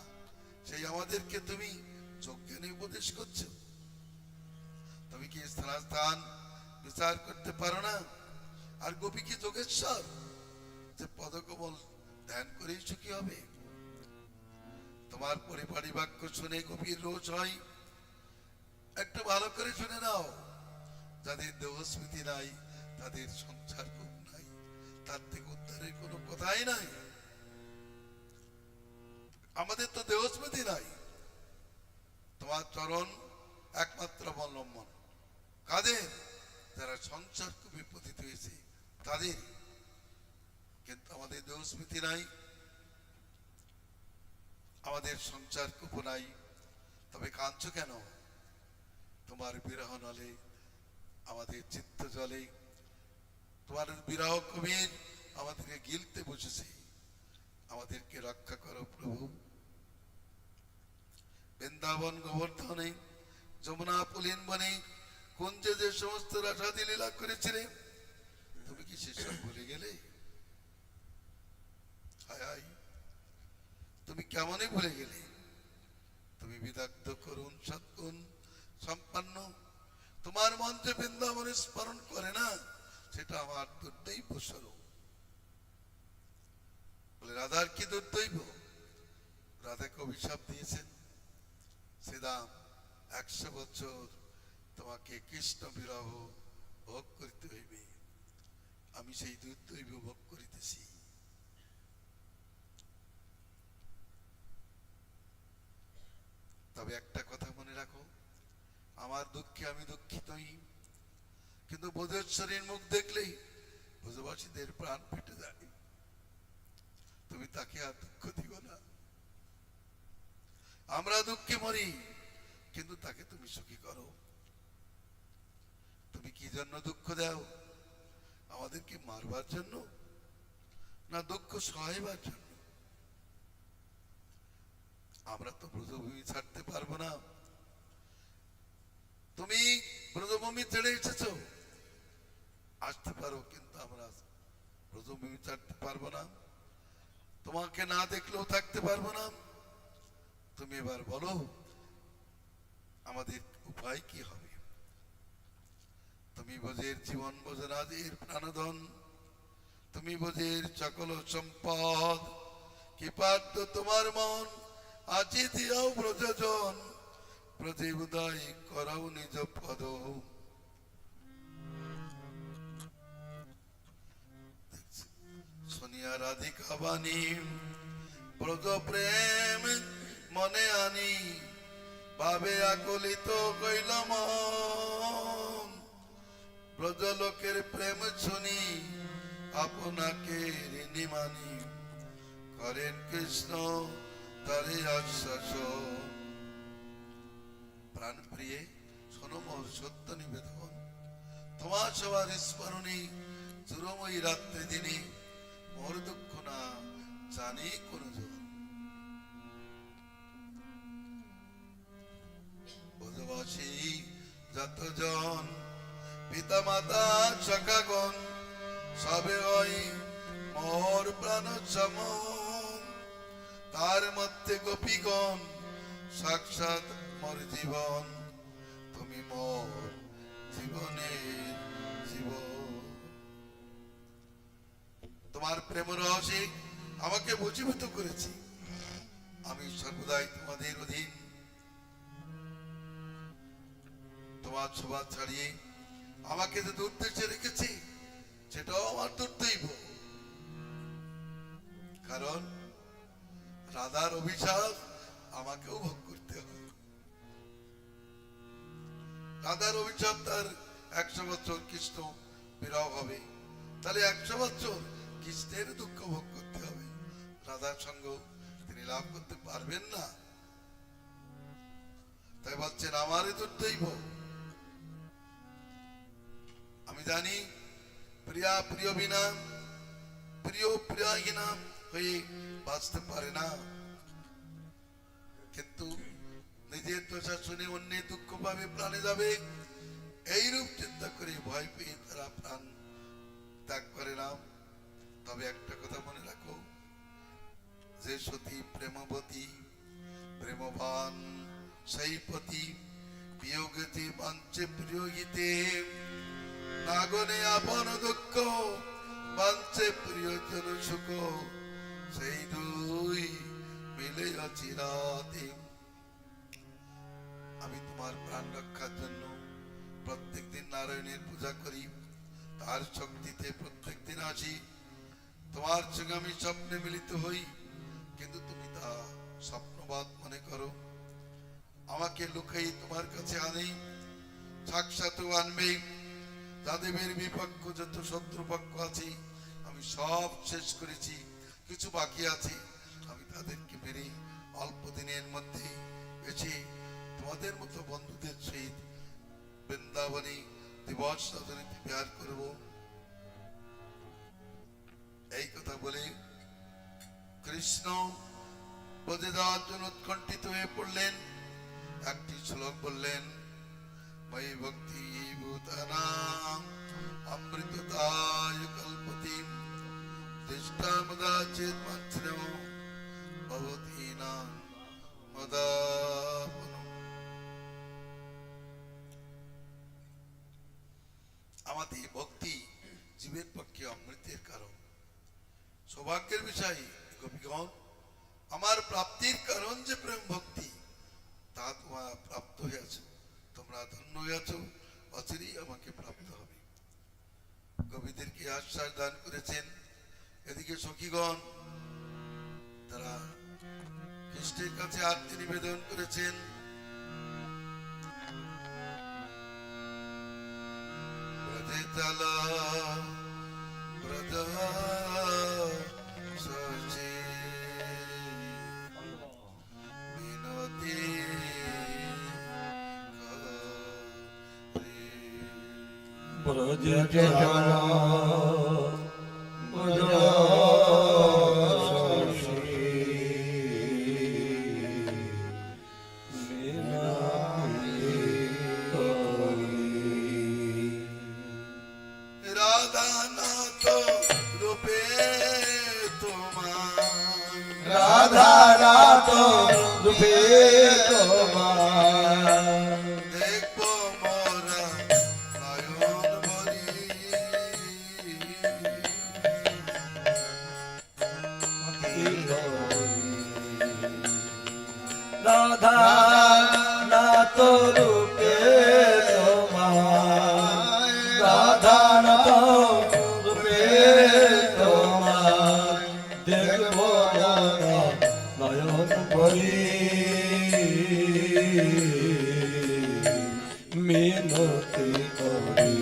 সেই আমাদেরকে তুমি যোগ্যানে উপদেশ করছো। তুমি কি স্থান বিচার করতে পারো না? আর গোপী কি যোগেশ্বর যে পদকমল ধ্যান করেই সুখী হবে? তোমার পরিপাটি বাক্য শুনে গোপীর রোজ হয়। একটু ভালো করে শুনে নাও, যাদের দেহস্মৃতি নাই তাদের সংসার খুব নাই, তার থেকে উদ্ধারের কোনো কথাই নাই। আমাদের তো দেহস্মৃতি নাই। তোমার চরণ একমাত্র অবলম্বন কাদের? যারা সংসার খুবই পতিত হয়েছে তাদের। কিন্তু আমাদের দেহস্মৃতি নাই, আমাদের সংসার কুপ নাই। তবে কাঁদছো কেন? তোমার বিরহ নলে আমাদের চিত্ত জলে। তোমার বিরহ কবির আমাদেরকে গিলতে বসেছে। আমাদেরকে রক্ষা করো প্রভু। বৃন্দাবন গোবর্ধনে, যমুনা পুলিন বনে, কুঞ্জে যে সমস্ত রসাদি লীলা করেছিলে, তুমি কি সেসব ভুলে গেলে? হায় হায়, তুমি কেমনই ভুলে গেলে? তুমি বিদগ্ধ করুণ সৎগুণ সম্পন্ন, তোমার মন যে বৃন্দাবনে স্মরণ করে না, সেটা আমার দুর্দৈব স্বরূপ। বলে রাধার কি দুর্দৈব? রাধাকে অভিশাপ দিয়েছেন, শ্রীরাম 100 বছর তোমাকে কৃষ্ণ বিরহ ভোগ করতে হইবে। আমি সেই দুর্দৈব ভোগ করিতেছি। তবে একটা কথা মনে রাখো, আমার দুঃখে আমি দুঃখিতই, কিন্তু বোধেশ্বরীর মুখ দেখলেই ব্রজবাসীদের প্রাণ ফেটে যায়। তুমি তাকে আর দুঃখ দিও না। আমরা দুঃখে মরি, কিন্তু তাকে তুমি সুখী করো। তুমি কি জন্য দুঃখ দাও? আমাদেরকে মারবার জন্য, না দুঃখ সহাইবার জন্য? আমরা তো ব্রজভূমি ছাড়তে পারবো না। তুমি ব্রজভূমি ছেড়ে এসেছো, আসতে পারো, কিন্তু আমরা ব্রজভূমি ছাড়তে পারবো না। তোমাকে না দেখলেও থাকতে পারবো না। তুমি এবার বলো আমাদের উপায় কি হবে? তুমি বোঝের জীবন, বোঝরাজের প্রাণধন, তুমি বোঝের সকল সম্পদ, কি পার্থ তোমার মন আজি দিয়াও ব্রজজন, ব্রজে উদয় করাও নিজ পদ। শুনিয়া রাধিকা বাণী, ব্রজ প্রেম মনে আনি, ভাবে আকলিত কইল মন। ব্রজ লোকের প্রেম শুনি আপনাকে ঋণী মানি, করেন কৃষ্ণ তারে আশ্বাসন। প্রাণ প্রিয়ে শোনো মোর সত্য নিবেদন, তোমার সবার স্মরণে চুরময়ী রাত্রি দিনে মোর দুঃখ না জানি কোন জন। ব্রজবাসী যতজন পিতা মাতা সখাগণ, সবে ওই মোর প্রাণ সমন। তার মধ্যে গোপীগণ সাক্ষাৎ মোর জীবন, তুমি মোর জীবনের জীবন। তোমার প্রেম রহস্যে আমাকে বশীভূত করেছি, আমি সর্বদাই তোমাদের অধীন। তোমার সভা ছাড়িয়ে আমাকে যে দুর্দেশে রেখেছি, সেটাও আমার দুর্দৈব। কারণ রাধার অভিশাপ আমাকেও ভোগ করতে হবে। রাধার অভিশাপ তার 100 বছর কৃষ্ণ বিরহ হবে, তাহলে 100 বছর কৃষ্ণের দুঃখ ভোগ করতে হবে। রাধার সঙ্গ তিনি লাভ করতে পারবেন না, তাই বলছেন আমারই দুর্দৈব। আমি জানি প্রিয়া প্রিয় বিনা, প্রিয় প্রিয়হীনা হয়ে বাঁচতে পারে না, কিন্তু নিজের দশা শুনে অন্যের দুঃখ পাবে, প্রাণে যাবে, এইরূপ চিন্তা করে ভয় পেয়ে তারা প্রাণ ত্যাগ করে না। তবে একটা কথা মনে রাখো, যে সতী প্রেমবতী, প্রেমবান সেই পতি, বিয়োগতে বাঞ্চে প্রিয় গীতে, নাগনে আপন দুঃখ বাঞ্চে প্রিয়জন সুখ, সেই দুই মিলে অচিরাতে। আমি তোমার প্রাণ রক্ষার জন্য প্রত্যেকদিন নারায়ণের পূজা করি, তার শক্তিতে প্রত্যেকদিন আসি। তোমার সঙ্গে আমি স্বপ্নে মিলিত হই, কিন্তু তুমি তা স্বপ্নবাদ মনে করো। আমাকে লুকাই তোমার কাছে আনি, সাক্ষাৎ আনবে। যাদের বিপক্ষ যত শত্রুপক্ষ আছে আমি সব শেষ করেছি, কিছু বাকি আছে, আমি তাদেরকে মেরে অল্প দিনের মধ্যে এসে তোমাদের মতো বন্ধুদের সহিত বৃন্দাবনে দিবস রজনীতে বিহার করব। এই কথা বলে কৃষ্ণ ব্রজে যাওয়ার জন্য উৎকণ্ঠিত হয়ে পড়লেন। একটি শ্লোক বললেন, ময়ি ভক্তি ভূতানাং অমৃততায় কল্পতি, দৃষ্টামদাচেৎ মন্ত্রো ভবতীনাং মদাপনম। আমাদের ভক্তি জীবের পক্ষে অমৃতের কারণ, সৌভাগ্যের বিষয়। গোপীগণ, আমার প্রাপ্তির কারণ যে প্রেম ভক্তি, তা তোমরা প্রাপ্ত হয়েছ, তোমরা ধন্য হয়েছ, অচিরেই আমাকে প্রাপ্ত হবে। কবিদেরকে আশ্বাস দান করেছেন। এদিকে সখীগণ তারা কৃষ্ণের কাছে আরতি নিবেদন করেছেন। ব্রজে চালা ব্রজ সচে বিনতি ব্রজে চলা ব্রজ সচে বিনতি করি। রাধানাথ রূপে তোমার, রাধানাথ রূপে তোমার, দেখব মোরা নয়ন ভরি। রাধা নাথ রূপে তোমার, রাধা নাথ রূপে তোমার, দেখব নয়ন ভরি। মিনতি করি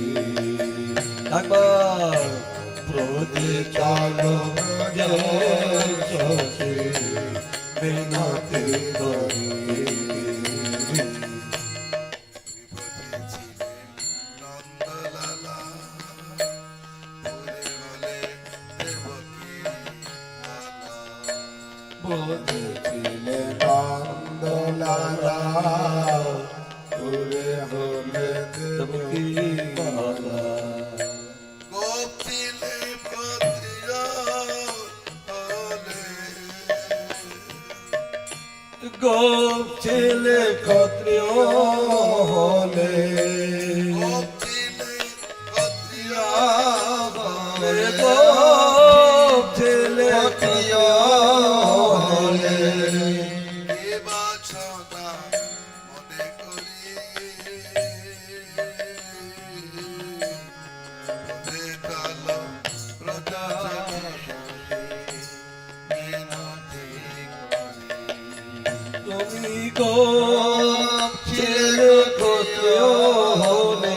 একবার ব্রজে নন্দলালা পুরে বলে দেবকী লালা। বুঝেছিলে নন্দলালা পুরে হলে দেবকী মালা। গোপ ছিলে ক্ষত্রিয় হলে, গোপ ছিলে ক্ষত্রিয় হলে, গোপ ছিলে ক্ষত্রিয় হলে, গোপ ছিলে ক্ষত্রিয় হলে কে বাছনা মনে করি পদে কালো প্রজা মিনতি করি। তুমি গোপ ছিলে ক্ষত্রিয় হলে,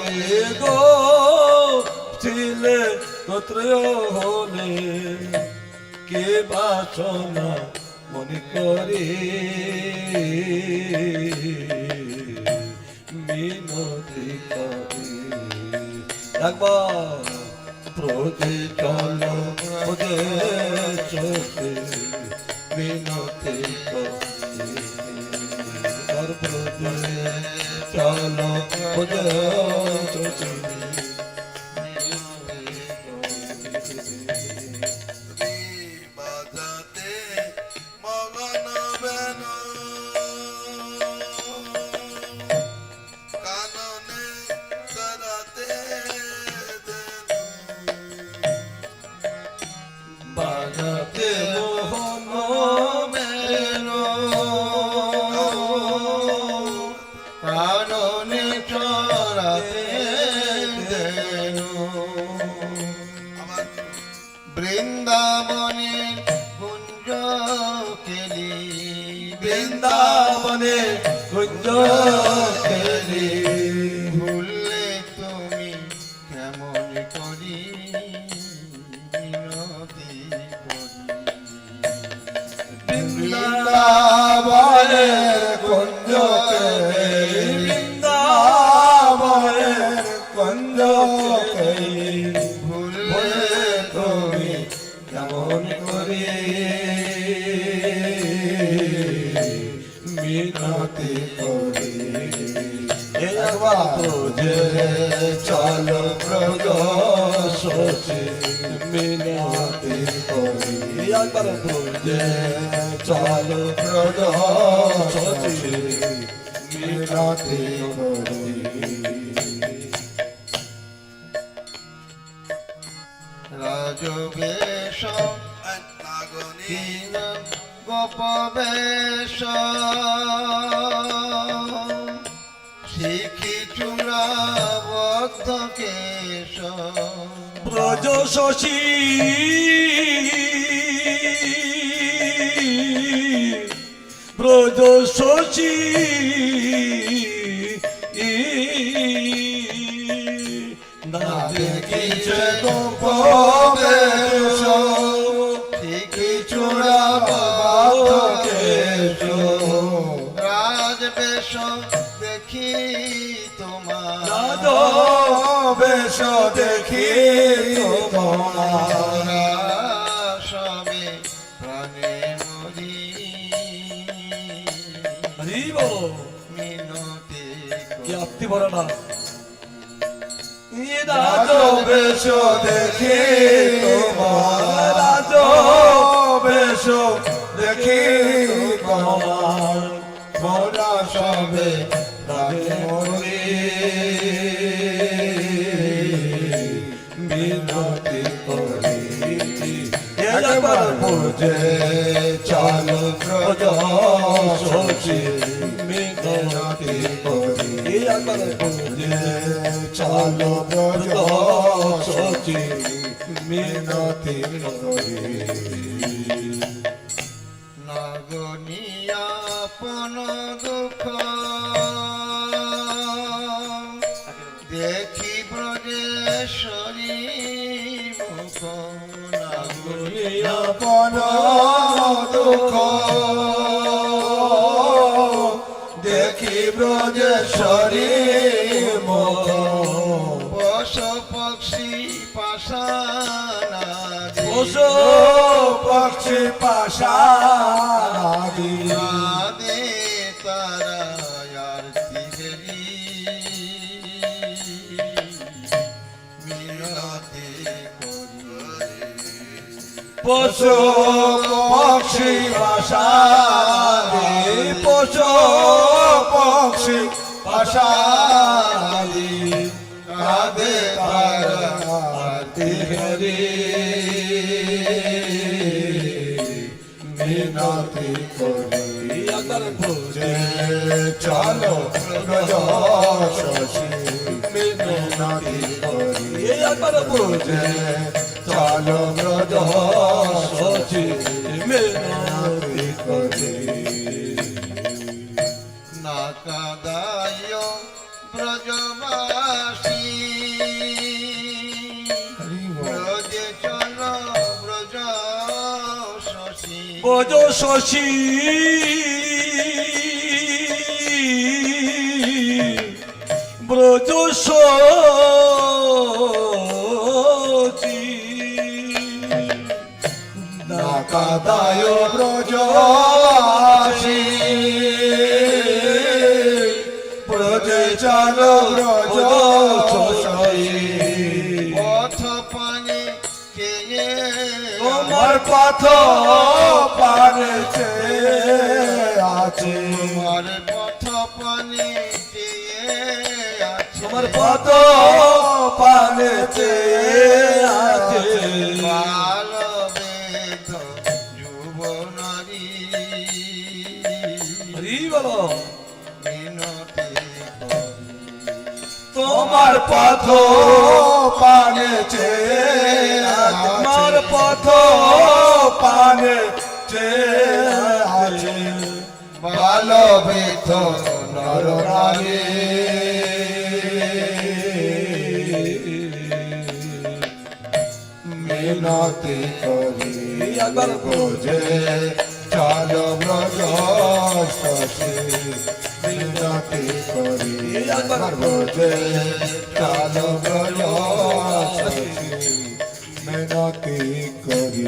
গোপ ছিলে ক্ষত্রিয় হলে, কে বাসনা মনে করে মিনতি করে। একবার প্রজে চলো প্রজে চোখে মিনতি করে। আর প্রজে চলো প্রজে চোখে তুমি বাজাতে মগন বেন, কাননে করাতে দেন। বাজাতে মোহন মেলো, কাননে চড়াতে দেন। আবার বৃন্দাবনে কুঞ্জ কেলি, বৃন্দাবনে কুঞ্জ খেলি, ভুললে তুমি কেমন করি মিনতি করি। বৃন্দাবনের কুঞ্জ কেলি, বৃন্দাবনের কুঞ্জ খেলি, ভুললে তুমি কেমন করি মিনতি করি। একবার প্রজে চলো প্রজ শোচে মিনতি করি। একবার প্রজে চলো প্রজ শোচে মিনতি করি। রাজবেশ নাগনী হীন গোপবেশ, শিখি চূড়াবদ্ধ কেশ। ব্রজ শশী ব্রজ শশী না দেখিছে গোপবেশ, শিখি চূড়াবদ্ধ কেশ। রাজবেশ দেখি তোমার, রাজবেশ দেখি তোমার, সবে প্রাণে মরি হরিব মিনতি কি আপনি বলো না। রাজবেশ দেখি তোমার, রাজবেশ দেখি তোমার, মোরা সবে প্রাণে মরি মিনতি করি। একবার বুঝে চলো ব্রজ শোচে মিনতি করি। একবার বুঝে চলো ব্রজ শোচে মিনতি করি। নাগনিয়া পন দুঃখ দেখি ব্রজেশ্বরী মুখ। নাগনিয়া আপন দুঃখ দেখি ব্রজেশ্বরী মুখ পশু পক্ষী পাশানাদি পশু পক্ষী পাশাদি রাধে তারা আরতি হেরি মিনতি করি পশু পক্ষী পাশাদি পশু পক্ষী পাশাদি রাধে আরতি হরি মিনতি করি আদর পূজে চলো ব্রজ শশী মিনতি করি আদর পূজে চলো ব্রজ শশী মিনতি করি নাকাদায় ব্রজবাসী ব্রজে চল ব্রজ শশী ব্রজ শশী ব্রজ শশী নাকাদায় ব্রজবাসী ব্রজে চলো ব্রজ শশী পথ পানে চেয়ে তোমার পথ পানে আছে তোমার পথ পানে চেয়ে আছে তোমার পথ পানে আছে বাল বেদ যুব নারী হরি বলো মিনতি করি তোমার পথ পানে তোমার পথ পানে আছে বাল বেদ নর নারী মিনতি করি একবার বোঝে চলো ব্রজ শশী মিনতি করি একবার বোঝে চলো ব্রজ শশী মিনতি করি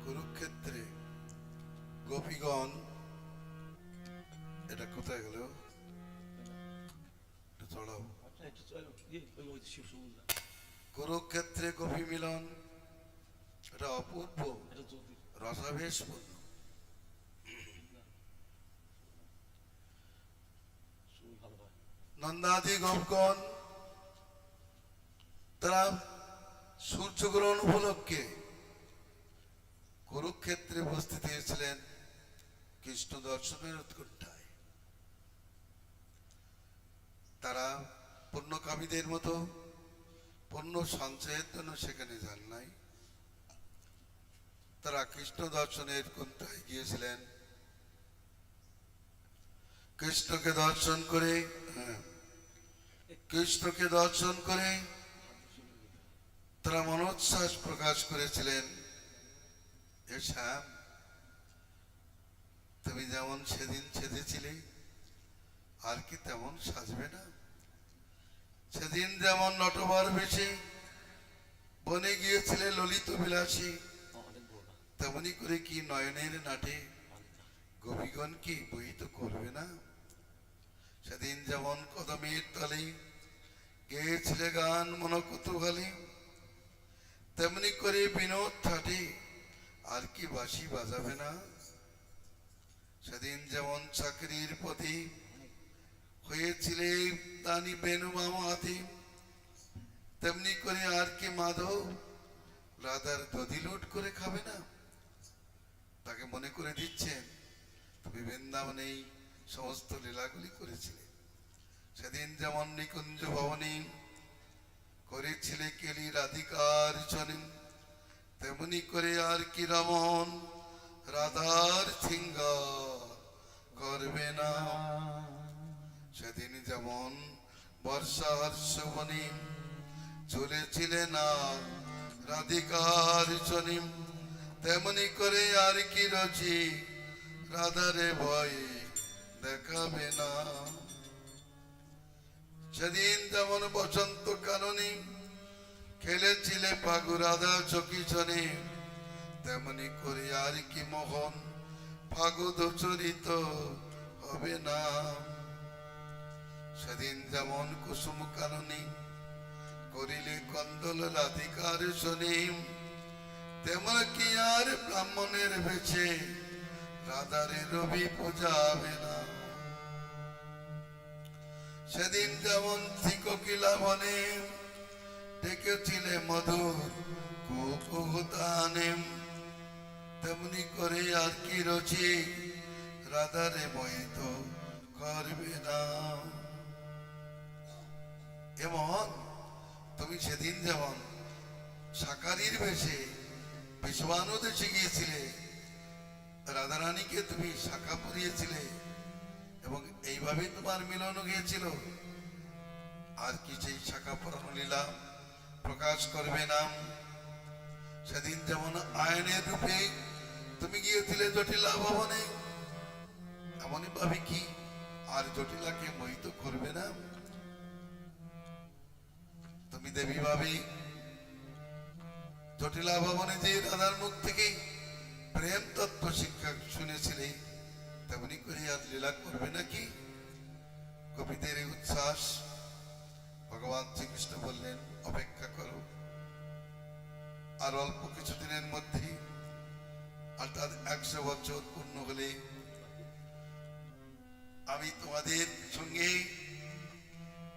কুরুক্ষেত্রে গোপীগণ, এটা কোথায় গেল? একটু চড়াও। কুরুক্ষেত্রে গোপী মিলন, এটা অপূর্ব রসাবেশপূর্ণ। নন্দাদি গোপগণ তারা সূর্যগ্রহণ উপলক্ষে কুরুক্ষেত্রে উপস্থিত হয়েছিলেন কৃষ্ণ দর্শনের উৎকণ্ঠায়। তারা পুণ্যকামীদের মতো পুণ্য সঞ্চয়ের জন্য সেখানে যান নাই, তারা কৃষ্ণ দর্শনের উৎকণ্ঠায় গিয়েছিলেন। কৃষ্ণকে দর্শন করে তারা মনোচ্ছ্বাস প্রকাশ করেছিলেন, হে শ্যাম, তুমি যেমন সেদিন সেজেছিলে আর কি তেমন সাজবে না? সেদিন যেমন নটবর বেশে বনে গিয়েছিলে ললিত বিলাসী, তেমনি করে কি নয়নের নাটে গোপীগণ কি বহিত করবে না? সেদিন যেমন কদমের তলে গেয়েছিলে গান মনকুতুহলে, তেমনি করে বিনোদ ঠাটে আর কি বাঁশি বাজাবে না? সেদিন যেমন চাকরির প্রতি হয়েছিলে দানি বেনু মামাতি, তেমনি করে আর কি মাধব রাধার দধি লুট করে খাবে না? তাকে মনে করে দিচ্ছেন তুমি বৃন্দাবনেই সমস্ত লীলাগুলি করেছিলে। সেদিন যেমন নিকুঞ্জ ভবনে করেছিলে কেলি রাধিকার চরণ, তেমনি করে আর কি রমন রাধার সিঙ্গার করবে না? সেদিন যেমন বর্ষা হর্ষবনে চলেছিলে না রাধিকার চরণ, তেমনি করে আর কি রচি রাধারে ভয়ে দেখাবে না। সেদিন যেমন বসন্ত কাননে খেলেছিলে ফাগু রাধা চকিছনে, তেমনি করে আর কি মোহন ফাগু দোচরিত হবে না। সেদিন যেমন কুসুম কাননে করিলে কন্দল রাধিকার শনি, তেমন কি আর ব্রাহ্মণের বেছে রাধারে রবি পূজাবে না। সেদিন যেমন কোকিলা বনে ডেকেছিলে মধুর কুকুতানে, তেমনি করে আর কি রচি রাধারে মোহিত করবে না। এমন তুমি সেদিন যেমন শাকারির বেশে বিশ্ববানু দেশে গিয়েছিলে, রাধারানীকে তুমি শাখা পরিয়েছিলে এবং এইভাবে তোমার মিলন গিয়েছিল। আর কি সেই শাখা পরানো লীলা প্রকাশ করবে না। সেদিন যেমন আয়নের রূপে তুমি গিয়েছিলে জটিলা ভবনে, এমনই ভাবে কি আর জটিলাকে মোহিত করবে না। তুমি দেবী ভাবে জটিলা ভবনে যে রাধার মুখ থেকে প্রেম তত্ত্ব শিক্ষা শুনেছিলে, তেমনি করে আর লীলা করবে নাকি? কবিদের এই উচ্ছ্বাস ভগবান শ্রীকৃষ্ণ বললেন, অপেক্ষা করো, আর অল্প কিছুদিনের মধ্যে অর্থাৎ 100 বছর পূর্ণ হলে আমি তোমাদের সঙ্গে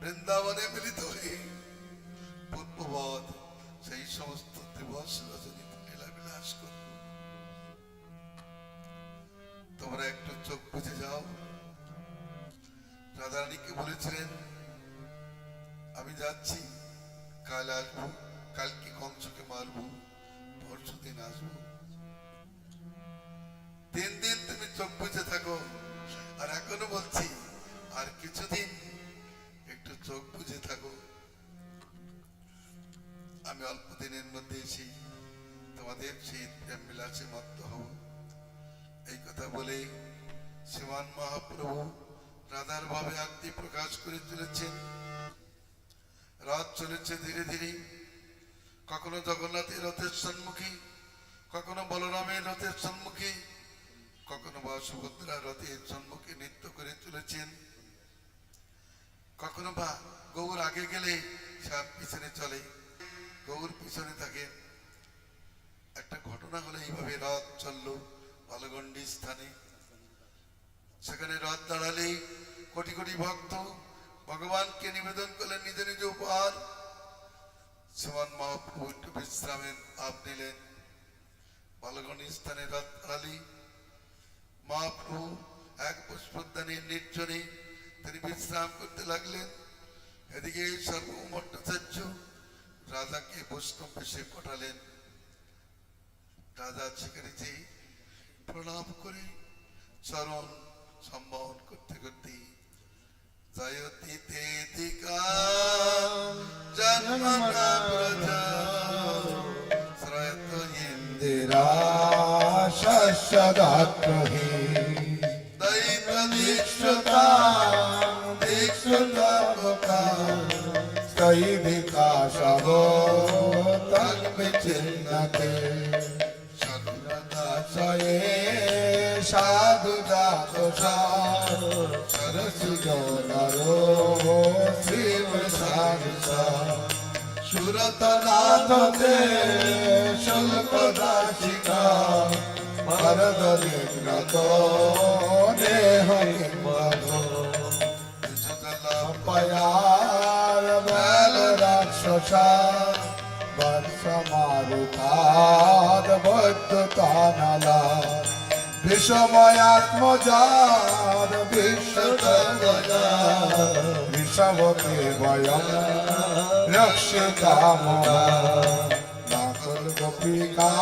বৃন্দাবনে মিলিত হয়ে পূর্ববৎ সেই সমস্ত দিবস রজনী লীলা বিলাস করব। তোমরা একটু চোখ বুঝে যাও। রাধারানীকে বলেছিলেন, আমি যাচ্ছি, কাল আসবো, কালকে কংসকে মারবো, পরশু দিন আসবো। 3 দিন তুমি চোখ বুঝে থাকো, আর এখনো বলছি আর কিছুদিন একটু চোখ বুঝে থাকো। আমি অল্প দিনের মধ্যে এসে তোমাদের সেই প্রেম বিলাসে মত্ত হব। এই কথা বলে শ্রীমান মহাপ্রভু রাধার ভাবে আত্মি প্রকাশ করে চলেছেন। রাত চলেছে ধীরে ধীরে, কখনো জগন্নাথের রথের সম্মুখে, কখনো বলরামের রথের সম্মুখে, কখনো বা সুভদ্রা রথের সম্মুখে নৃত্য করে চলেছেন। কখনো বা গৌর আগে গেলে সাপ পিছনে চলে, গৌর পিছনে থাকে। একটা ঘটনা হলো এইভাবে রথ চললো বালগণ্ডী স্থানে। সেখানে রথ দাঁড়ালে কোটি কোটি ভক্ত ভগবানকে নিবেদন করলেন নিজ নিজ উপহার। শ্রীমান মহাপ্রভু একটু বিশ্রামের ভাব নিলেন। বালগণ্ডী স্থানে রথ দাঁড়ালে মহাপ্রভু এক পুষ্পোদ্যানের নির্জনে তিনি বিশ্রাম করতে লাগলেন। এদিকে সার্বভৌম ভট্টাচার্য রাজাকে বৈষ্ণব বেশে পাঠালেন। রাজা সেখানে যে প্রণাম করে চরণ সম্বোধন করতে করতে জয়তি তেতিকা জন্মনা প্রজা শ্রয়ত ইন্দিরা শস্যদাত্রহি দৈত দীক্ষতা দীক্ষতা স্থৈবিকাশব তন্বিচিন্নতে সয়ে সাধু দাতসা সরসিজো নরো শিব সারসা সুরতনাথ দে শুল্ক দাসিকা ভরদ নিগ্নত দেহ কিম্বধ পয়ার বেল রাক্ষসা বর্ষ মারুতাদ বৈদ্যুতানলা বিষময়াত্মজার বিশ্বতগজা বিষবতে বয়ম রক্ষিতাম নাকুল গোপিকা